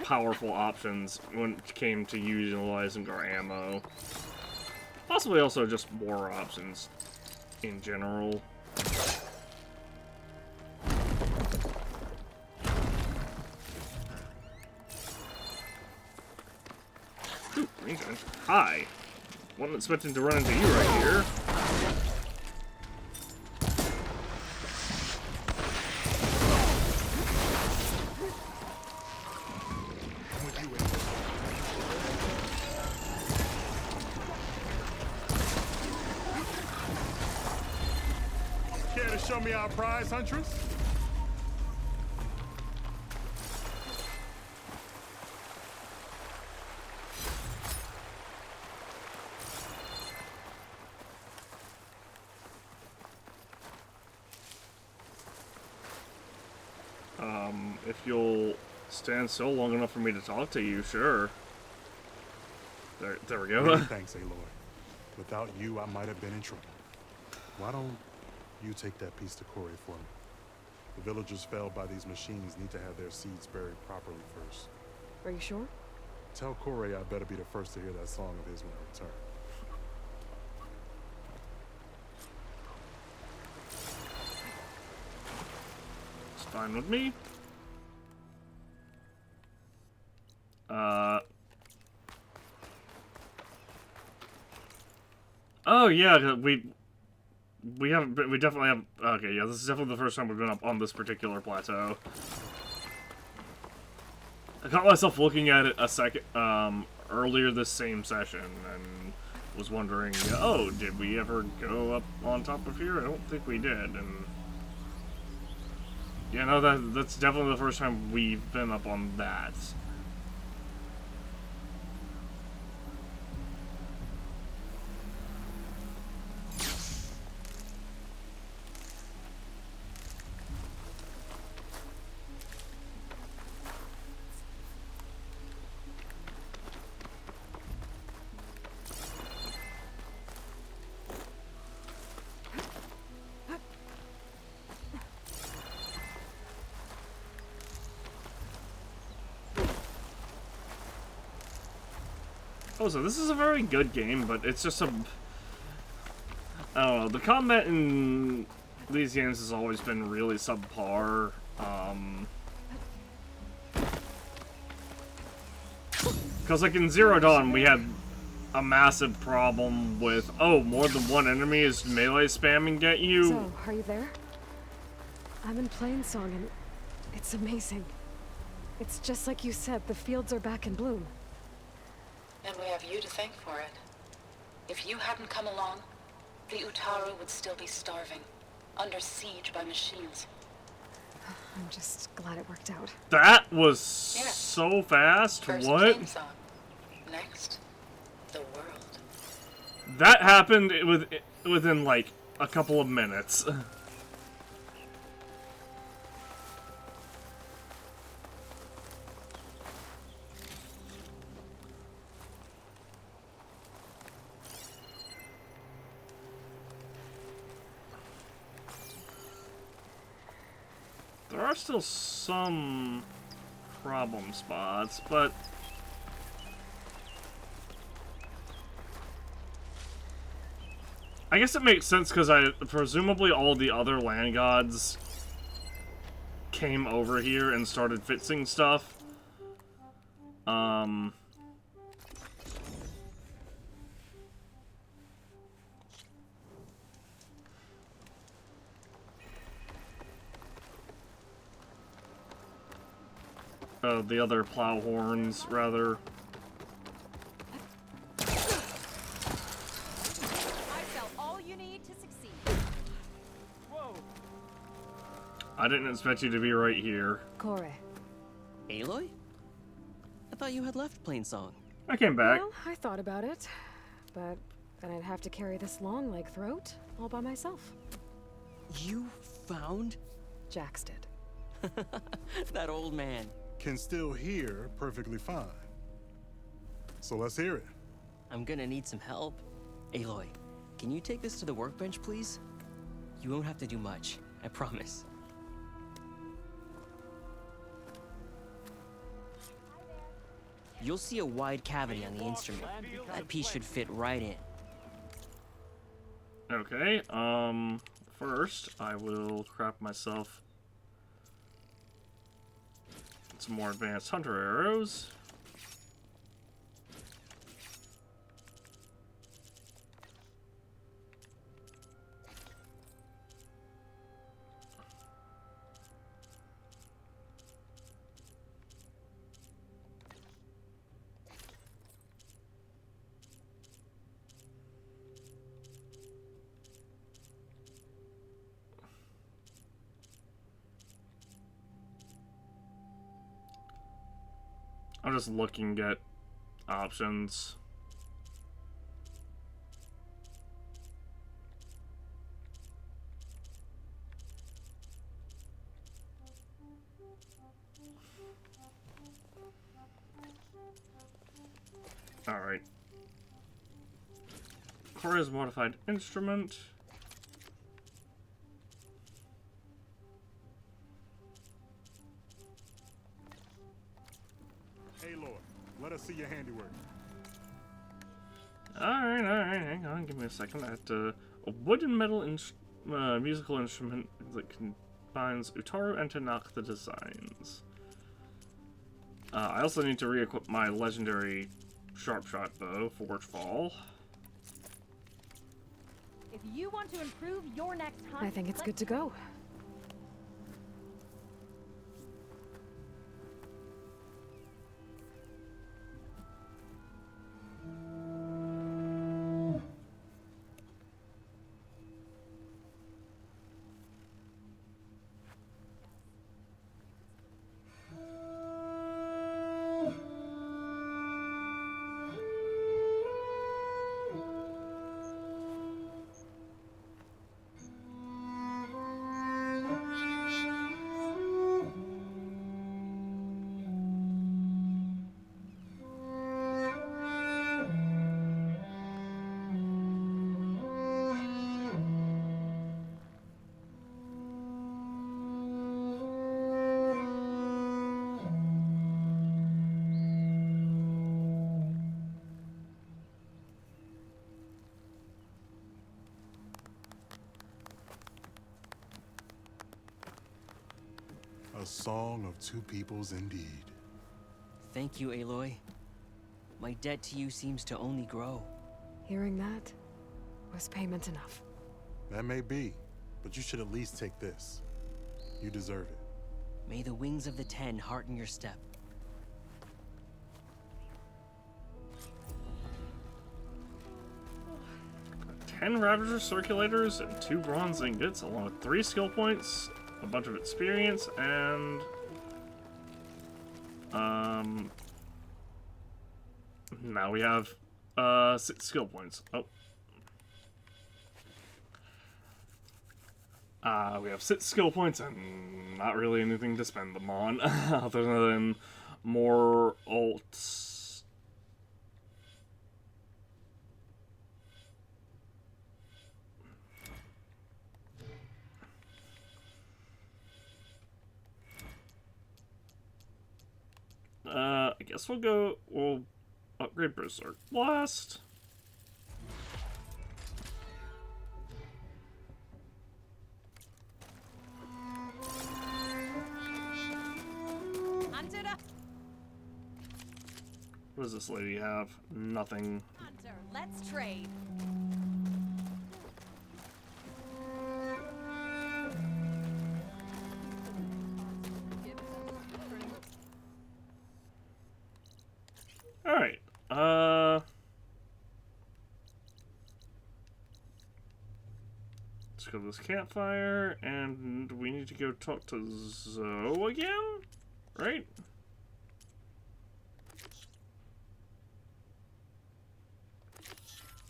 powerful options when it came to utilizing our ammo. Possibly also just more options in general. Ooh, hi. Wasn't expecting to run into you right here. Care to show me our prize, Huntress? If you'll stand still long enough for me to talk to you, sure. There we go. Many thanks, Aloy. Without you, I might have been in trouble. Why don't you take that piece to Corey for me? The villagers felled by these machines need to have their seeds buried properly first. Are you sure? Tell Corey I better be the first to hear that song of his when I return. It's fine with me. Oh yeah, we definitely have. Okay, yeah, this is definitely the first time we've been up on this particular plateau. I caught myself looking at it a second earlier this same session and was wondering, oh, did we ever go up on top of here? I don't think we did. And yeah, no, that's definitely the first time we've been up on that. Oh, so this is a very good game, but it's just a... I don't know, the combat in these games has always been really subpar. Because, like, in Zero Dawn, we had a massive problem with, oh, more than one enemy is melee spamming at you. So, are you there? I'm in Plainsong and it's amazing. It's just like you said, the fields are back in bloom. And we have you to thank for it. If you hadn't come along, the Utaru would still be starving, under siege by machines. I'm just glad it worked out. That was so fast. First What? chainsaw. Next, the world. That happened within like a couple of minutes. There are still some problem spots, but I guess it makes sense because presumably all the other land gods came over here and started fixing stuff. The other plow horns, rather. I sell all you need to succeed. Whoa. I didn't expect you to be right here. Kore. Aloy? I thought you had left Plainsong. I came back. Well, I thought about it, but then I'd have to carry this long leg throat all by myself. You found? Jax did. That old man. Can still hear perfectly fine. So let's hear it. I'm gonna need some help. Aloy, can you take this to the workbench, please? You won't have to do much, I promise. You'll see a wide cavity on the instrument. That piece should fit right in. Okay, first I will craft myself some more advanced hunter arrows. I'm just looking at options. Alright. Kore's modified instrument. Let us see your handiwork. Alright, hang on, give me a second. I have to... A wooden metal musical instrument that combines Utaru and Tanakh the designs. I also need to re-equip my legendary sharpshot bow, Forge Fall. If you want to improve your next hunt, I think it's good to go. A song of two peoples indeed. Thank you, Aloy. My debt to you seems to only grow. Hearing that was payment enough. That may be, but you should at least take this. You deserve it. May the wings of the 10 hearten your step. 10 Ravager circulators and 2 bronze ingots, along with 3 skill points, a bunch of experience, and now we have 6 skill points. We have 6 skill points and not really anything to spend them on other than more alts. I guess we'll upgrade Berserk Blast. What does this lady have? Nothing. Hunter, let's trade. Alright, let's go to this campfire, and we need to go talk to Zoe again, right?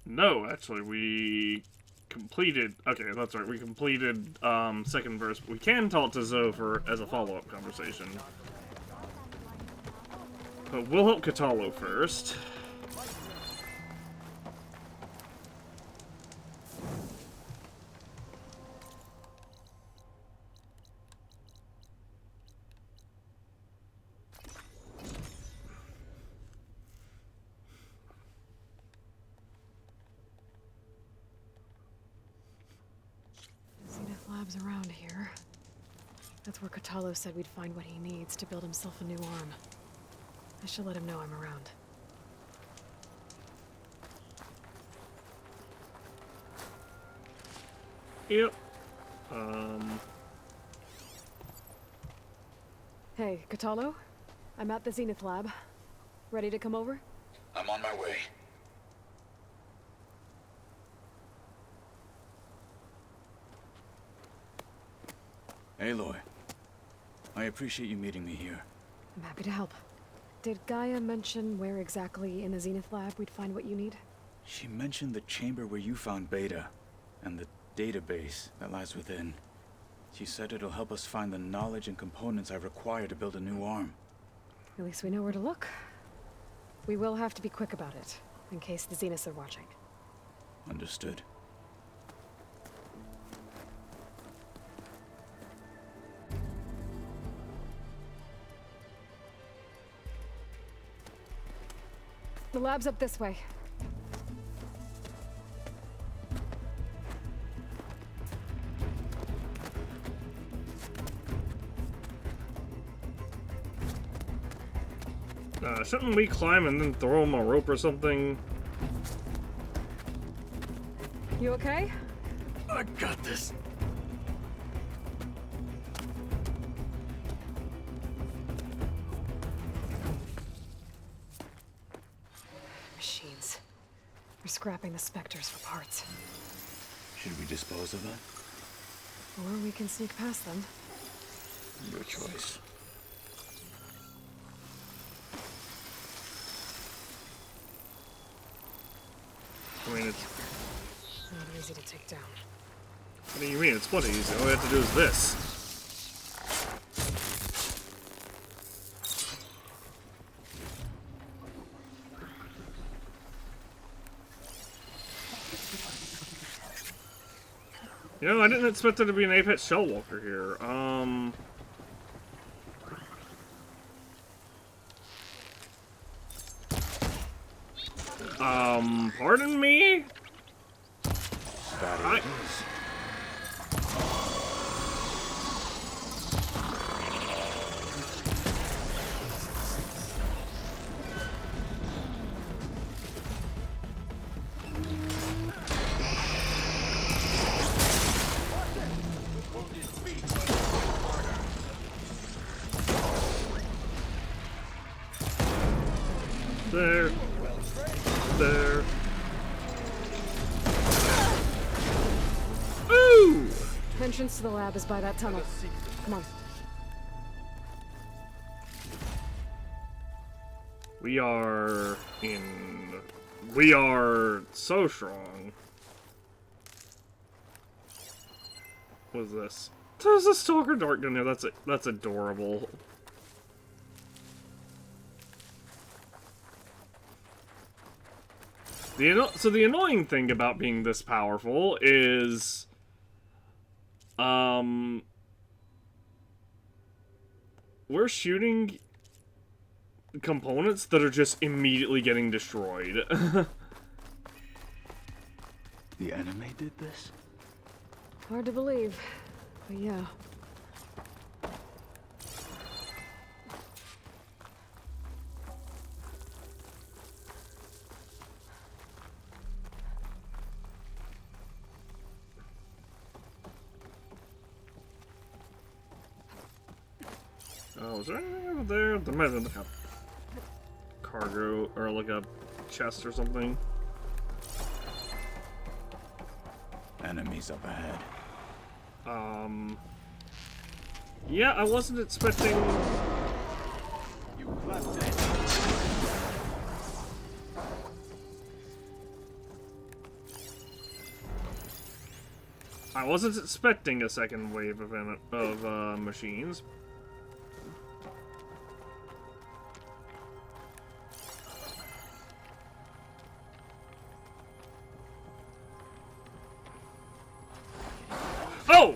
No, actually, we completed, okay, that's right, we completed, second verse, but we can talk to Zoe as a follow-up conversation. But we'll help Kotallo first. Zenith Lab's around here. That's where Kotallo said we'd find what he needs to build himself a new arm. I should let him know I'm around. Yep. Hey, Kotallo? I'm at the Zenith Lab. Ready to come over? I'm on my way. Aloy, I appreciate you meeting me here. I'm happy to help. Did Gaia mention where exactly in the Zenith Lab we'd find what you need? She mentioned the chamber where you found Beta, and the database that lies within. She said it'll help us find the knowledge and components I require to build a new arm. At least we know where to look. We will have to be quick about it, in case the Zeniths are watching. Understood. The lab's up this way. Shouldn't we climb and then throw him a rope or something? You okay? I got this. Machines. We're scrapping the specters for parts. Should we dispose of that? Or we can sneak past them. Your choice. I mean, it's... Not easy to take down. What do you mean? It's plenty easy. All we have to do is this. You know, I didn't expect there to be an Apex Shell Walker here. Pardon me? That it is. There. There. Ooh! Entrance to the lab is by that tunnel. Come on. We are so strong. What is this? There's a stalker dart in there. That's adorable. So the annoying thing about being this powerful is, we're shooting components that are just immediately getting destroyed. The enemy did this? Hard to believe, but yeah. Oh, is there anything over there? There might have been a cargo, or like a chest or something. Enemies up ahead. Yeah, I wasn't expecting... You left it. I wasn't expecting a second wave of machines. Oh!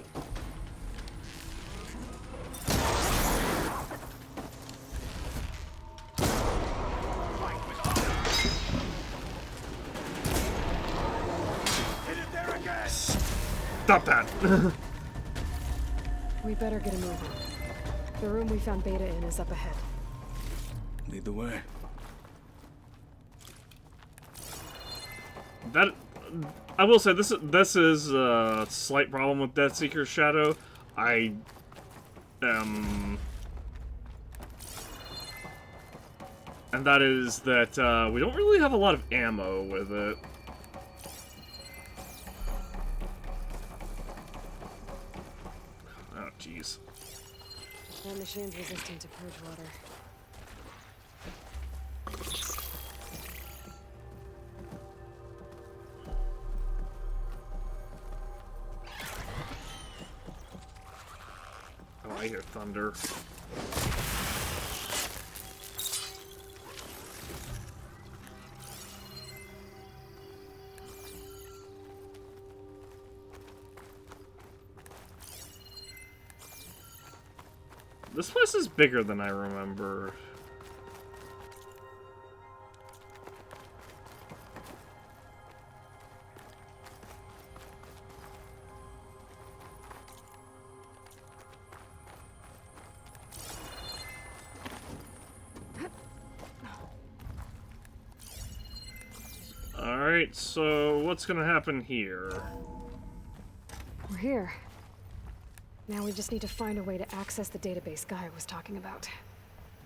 Stop that! We better get a move on. The room we found Beta in is up ahead. Lead the way. That... I will say, this is a slight problem with Deathseeker's Shadow. And that is that, we don't really have a lot of ammo with it. Oh, jeez. That machine's resistant to purge water. Oh, I hear thunder. This place is bigger than I remember. Alright, so what's gonna happen here? We're here. Now we just need to find a way to access the database Guy was talking about.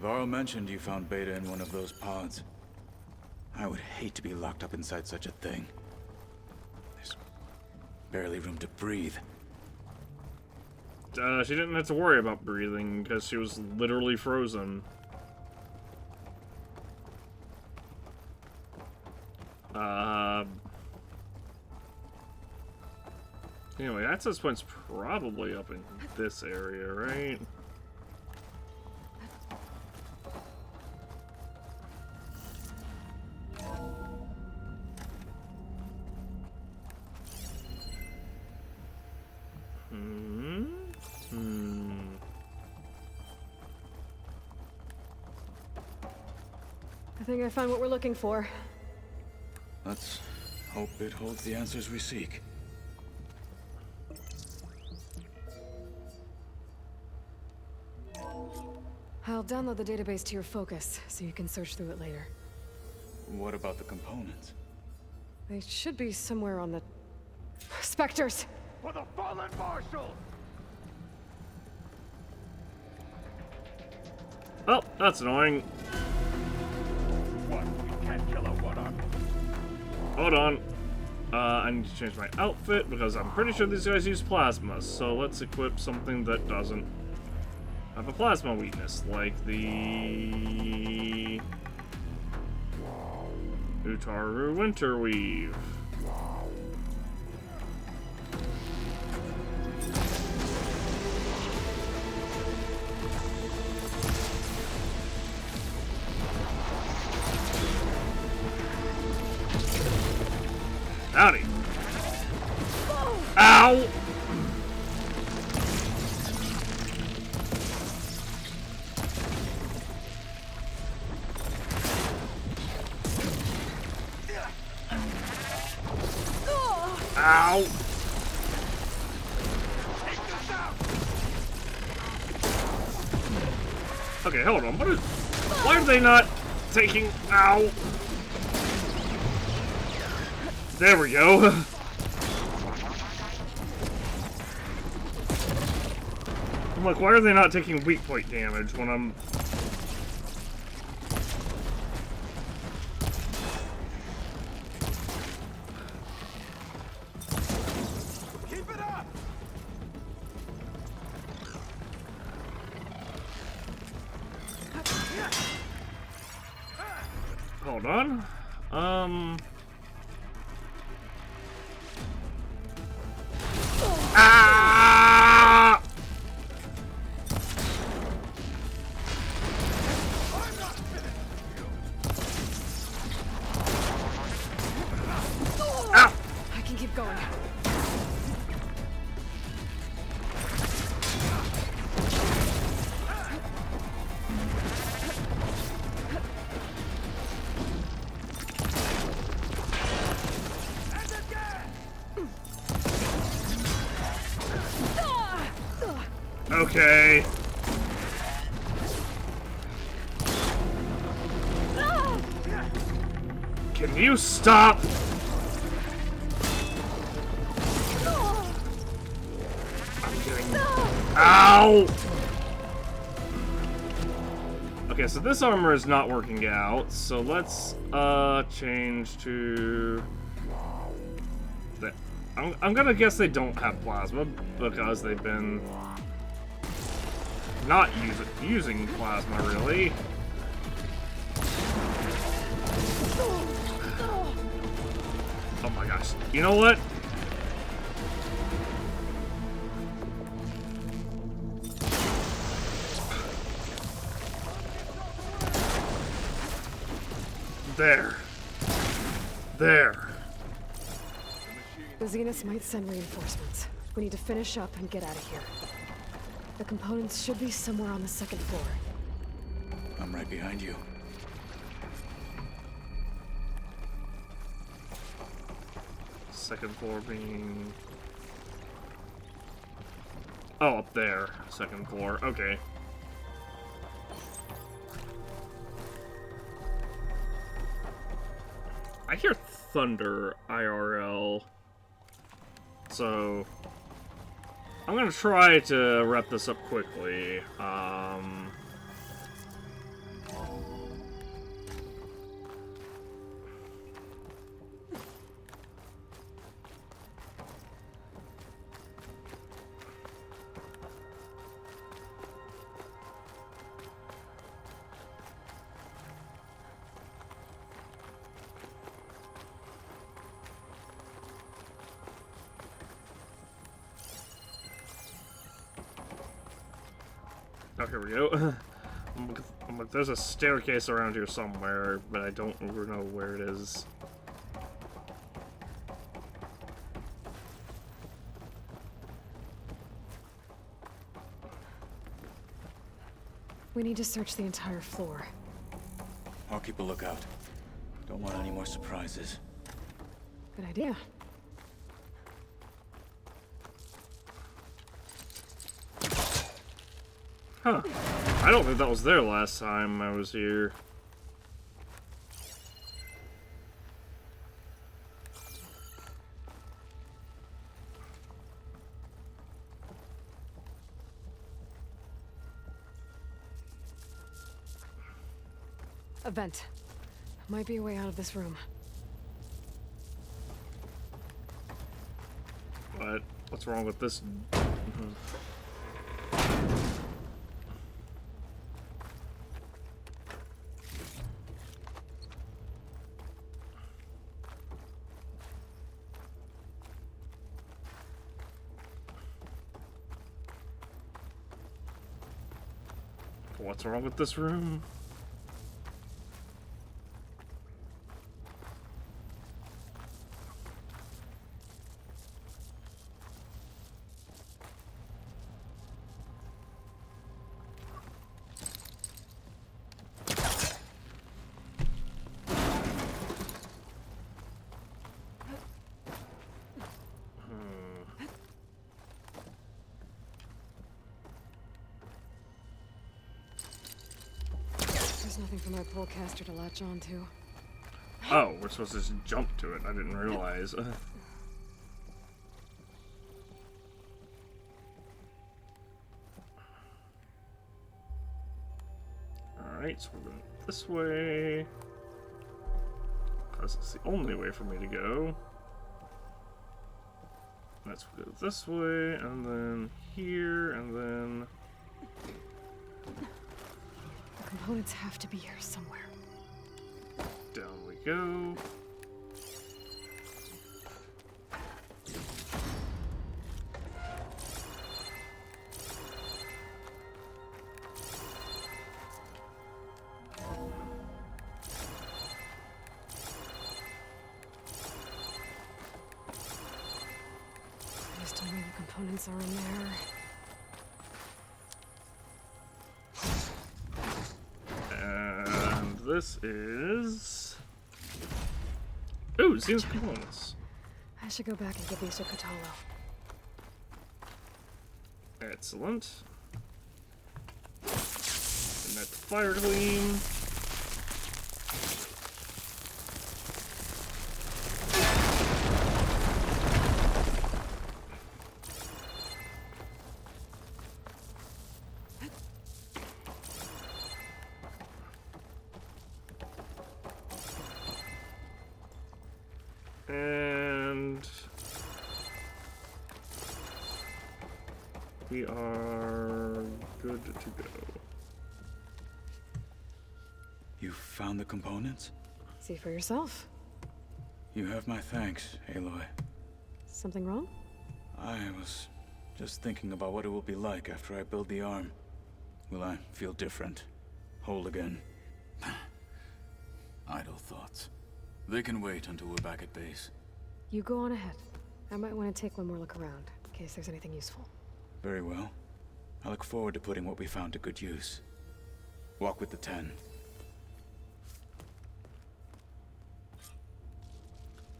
Varl mentioned you found Beta in one of those pods. I would hate to be locked up inside such a thing. There's barely room to breathe. She didn't have to worry about breathing because she was literally frozen. Anyway, access point's probably up in this area, right? I think I found what we're looking for. Let's hope it holds the answers we seek. I'll download the database to your focus, so you can search through it later. What about the components? They should be somewhere on the... Spectres! For the fallen marshal! Oh, that's annoying. What? hold on. I need to change my outfit because I'm pretty sure these guys use plasma. So let's equip something that doesn't have a plasma weakness, like the Utaru Winter Weave. Howdy. Ow! Ow! Okay, hold on. Why are they not taking... Ow! There we go. I'm like, why are they not taking weak point damage when I'm... Keep it up! Hold on. Ah! Ow! I can keep going. Okay. Can you stop? I'm getting... Ow! Okay, so this armor is not working out, so let's change to... I'm gonna guess they don't have plasma because they've been not using plasma really. Oh my gosh. You know what? There. There. The Zeniths might send reinforcements. We need to finish up and get out of here. The components should be somewhere on the second floor. I'm right behind you. Second floor being... Oh, up there. Second floor. Okay. I hear thunder IRL. So... I'm gonna try to wrap this up quickly. Oh, here we go. There's a staircase around here somewhere, but I don't know where it is. We need to search the entire floor. I'll keep a lookout. Don't want any more surprises. Good idea. Huh. I don't think that was there last time I was here. A vent. Might be a way out of this room. What's wrong with this? What's wrong with this room? There's nothing for my polecaster to latch onto. Oh, we're supposed to just jump to it. I didn't realize. Alright, so we're going this way. Because it's the only way for me to go. Let's go this way, and then here, and then... The components have to be here somewhere. Down we go. Please tell me the components are in there. And this is... Ooh, Zenith components. I should go back and give these to Kotallo. Excellent. And that's fire gleam. And we are good to go. You found the components? See for yourself. You have my thanks, Aloy. Something wrong? I was just thinking about what it will be like after I build the arm. Will I feel different? Whole again? Idle thoughts. They can wait until we're back at base. You go on ahead. I might want to take one more look around, in case there's anything useful. Very well. I look forward to putting what we found to good use. Walk with the 10.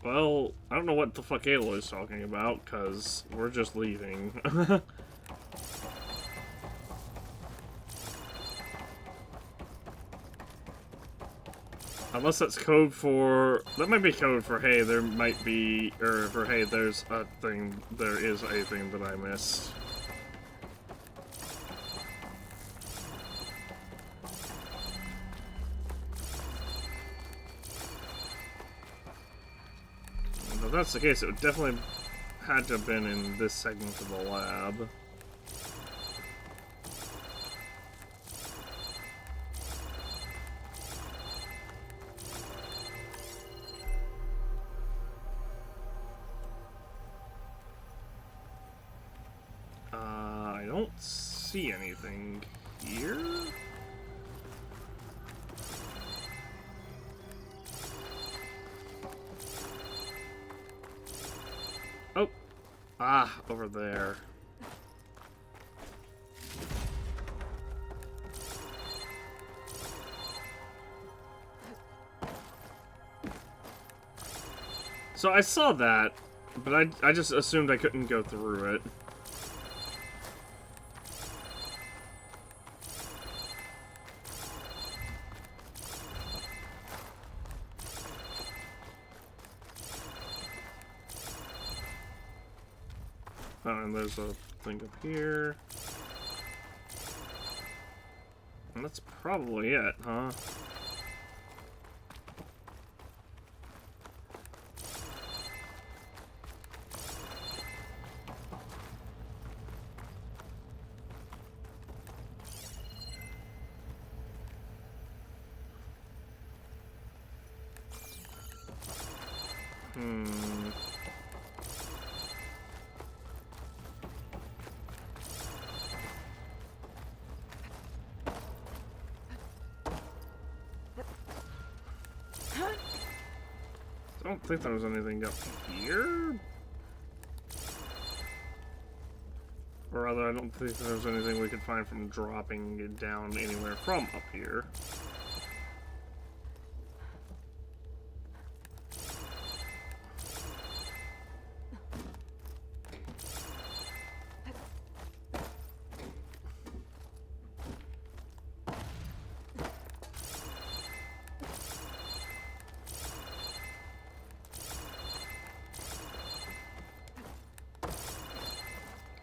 Well, I don't know what the fuck Aloy's talking about, because we're just leaving. Unless that's code for... That might be code for, hey, there might be... Or for, hey, there's a thing... There is a thing that I missed. If that's the case, it would definitely had to have been in this segment of the lab. I don't see anything here. Oh, over there. So I saw that, but I just assumed I couldn't go through it. Oh, and there's a thing up here. And that's probably it, huh? I don't think there was anything up here. Or rather, I don't think there's anything we could find from dropping it down anywhere from up here.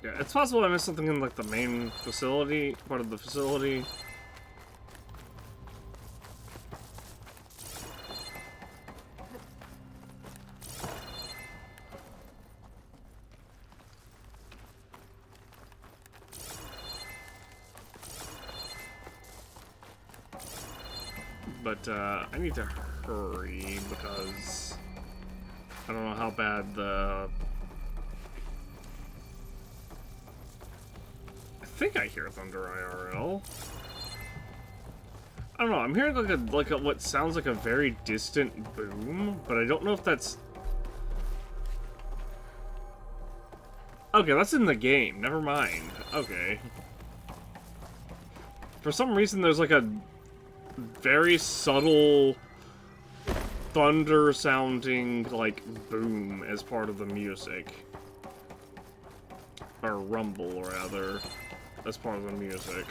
Yeah, it's possible I missed something in, like, the main facility, part of the facility. But, I need to hurry because I don't know how bad the... I think I hear Thunder IRL. I don't know, I'm hearing like a what sounds like a very distant boom, but I don't know if that's... Okay, that's in the game, never mind. Okay. For some reason there's like a very subtle thunder sounding like boom as part of the music. Or rumble, rather. As part of the music.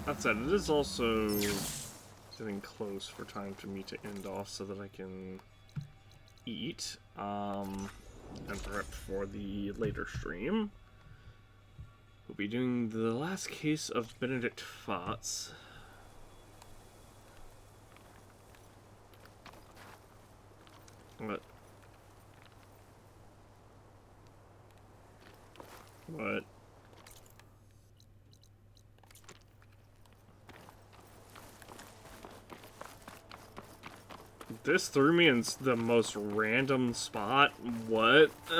That said, it is also getting close for time for me to end off so that I can eat, and prep for the later stream. We'll be doing the last case of Benedict Fox. What? What? This threw me in the most random spot. What? I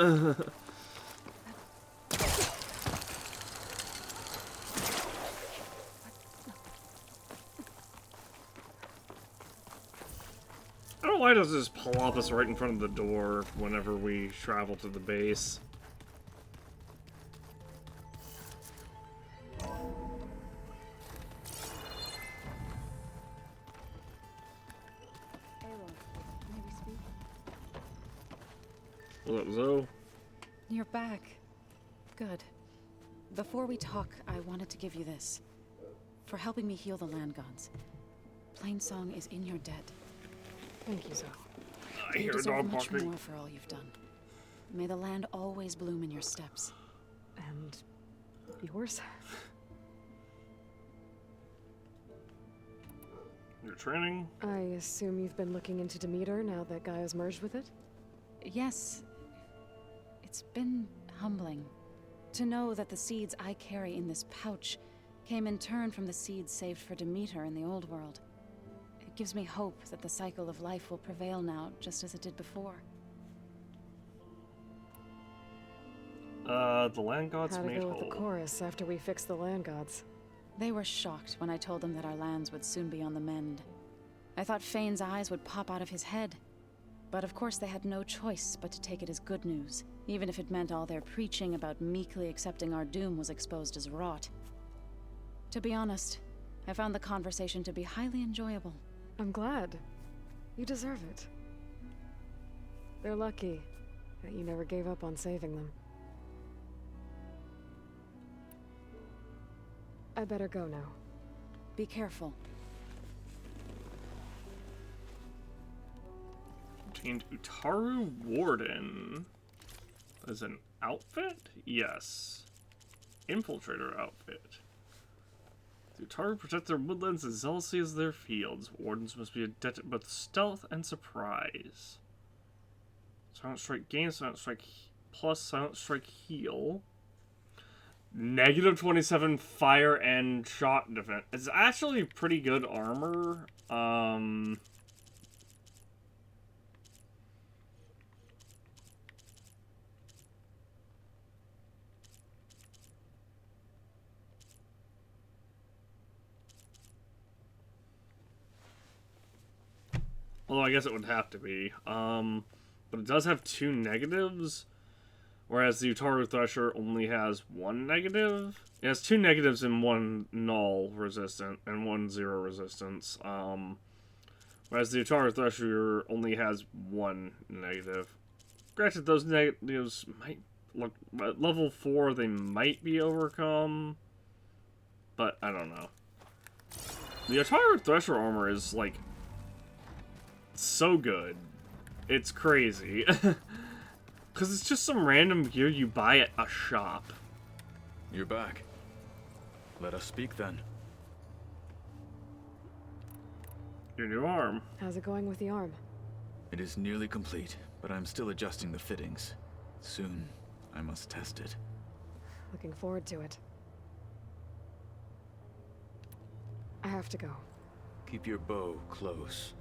don't know why does this pull up us right in front of the door whenever we travel to the base. What up, Zoe? You're back. Good. Before we talk, I wanted to give you this. For helping me heal the land gods. Plainsong is in your debt. Thank you, Zoe. I You hear a deserve dog much barking. more for all you've done. May the land always bloom in your steps. And yours? Your training? I assume you've been looking into Demeter now that Gaia's merged with it? Yes. It's been humbling to know that the seeds I carry in this pouch came in turn from the seeds saved for Demeter in the old world. It gives me hope that the cycle of life will prevail now, just as it did before. The land gods How'd it made go whole. with the chorus after we fixed the land gods? They were shocked when I told them that our lands would soon be on the mend. I thought Fane's eyes would pop out of his head. But of course they had no choice but to take it as good news, even if it meant all their preaching about meekly accepting our doom was exposed as rot. To be honest, I found the conversation to be highly enjoyable. I'm glad. You deserve it. They're lucky that you never gave up on saving them. I better go now. Be careful. Obtained Utaru Warden. As an outfit? Yes. Infiltrator outfit. The Utaru protect their woodlands as zealously as their fields. Wardens must be adept at both stealth and surprise. Silent Strike gain, Silent Strike plus Silent Strike heal. Negative 27 fire and shot defense. It's actually pretty good armor. Although I guess it would have to be. But it does have 2 negatives. Whereas the Utaru Thresher only has 1 negative. It has 2 negatives and 1 null resistant and 1 0 resistance. Whereas the Utaru Thresher only has 1 negative. Granted, those negatives might look at level 4. They might be overcome, but I don't know. The Utaru Thresher armor is like so good. It's crazy. Because it's just some random gear you buy at a shop. You're back. Let us speak then. Your new arm. How's it going with the arm? It is nearly complete, but I'm still adjusting the fittings. Soon, I must test it. Looking forward to it. I have to go. Keep your bow close.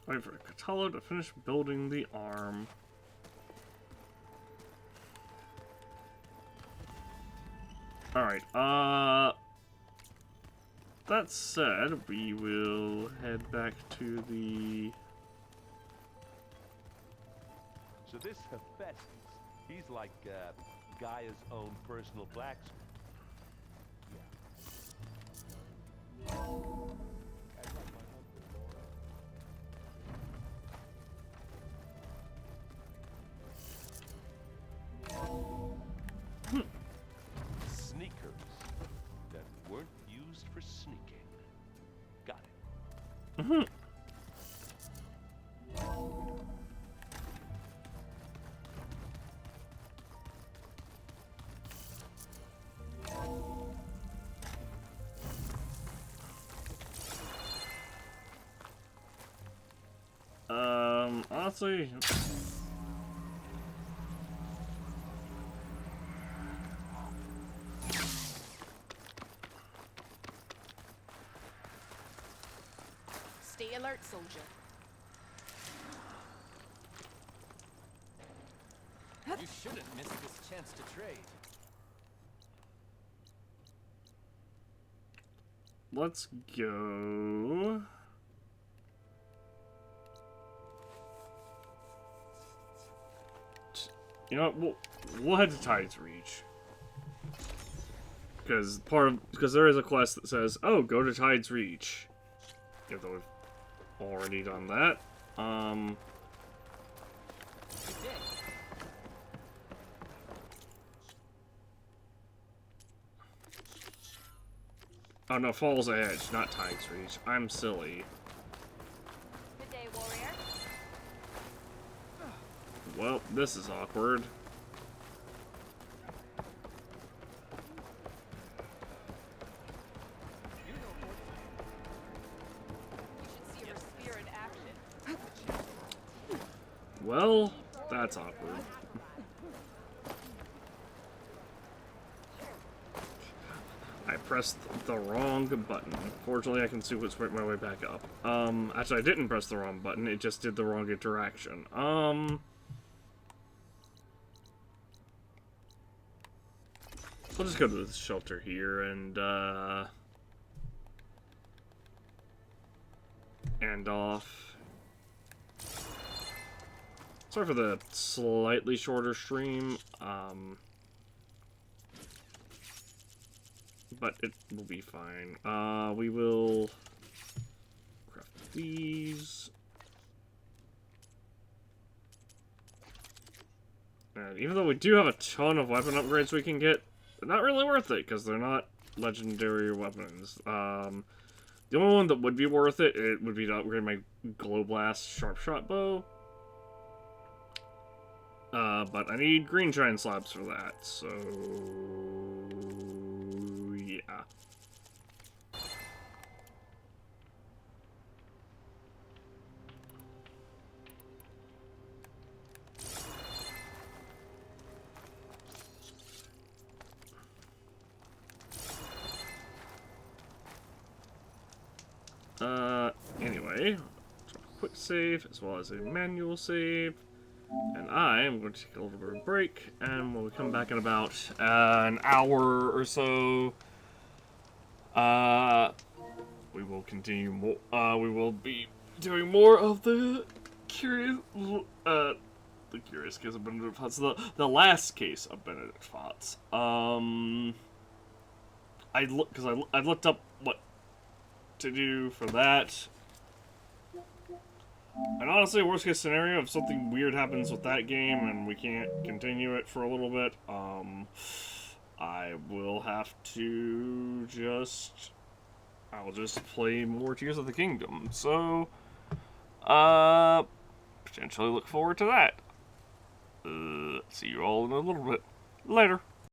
Wait for Kotallo to finish building the arm. Alright, that said, we will head back to the... So this Hephaestus, he's like Gaia's own personal blacksmith. Sneakers that weren't used for sneaking. Got it. Mm-hmm. Honestly... Stay alert, soldier. You shouldn't miss this chance to trade. Let's go... You know what? We'll head to Tide's Reach. Because there is a quest that says, "Oh, go to Tide's Reach." Even though we've already done that. Oh no, Falls Edge, not Tide's Reach. I'm silly. Good day, warrior. Well, this is awkward. Well, that's awkward. I pressed the wrong button. Fortunately, I can see what's my way back up. Actually, I didn't press the wrong button. It just did the wrong interaction. We'll just go to the shelter here and off. Sorry for the slightly shorter stream, but it will be fine. We will craft these. And even though we do have a ton of weapon upgrades we can get, they're not really worth it, because they're not legendary weapons. The only one that would be worth it, it would be to upgrade my Glow Blast Sharp Shot Bow. But I need green giant slabs for that, so... yeah. Anyway, quick save as well as a manual save, and I am going to take a little bit of a break, and when we come back in about an hour or so, we will continue more, we will be doing more of the curious case of Benedict Fox, the last case of Benedict Fox. I looked up what to do for that. And honestly, worst case scenario, if something weird happens with that game and we can't continue it for a little bit, I will have to I'll just play more Tears of the Kingdom. So, potentially look forward to that. See you all in a little bit. Later.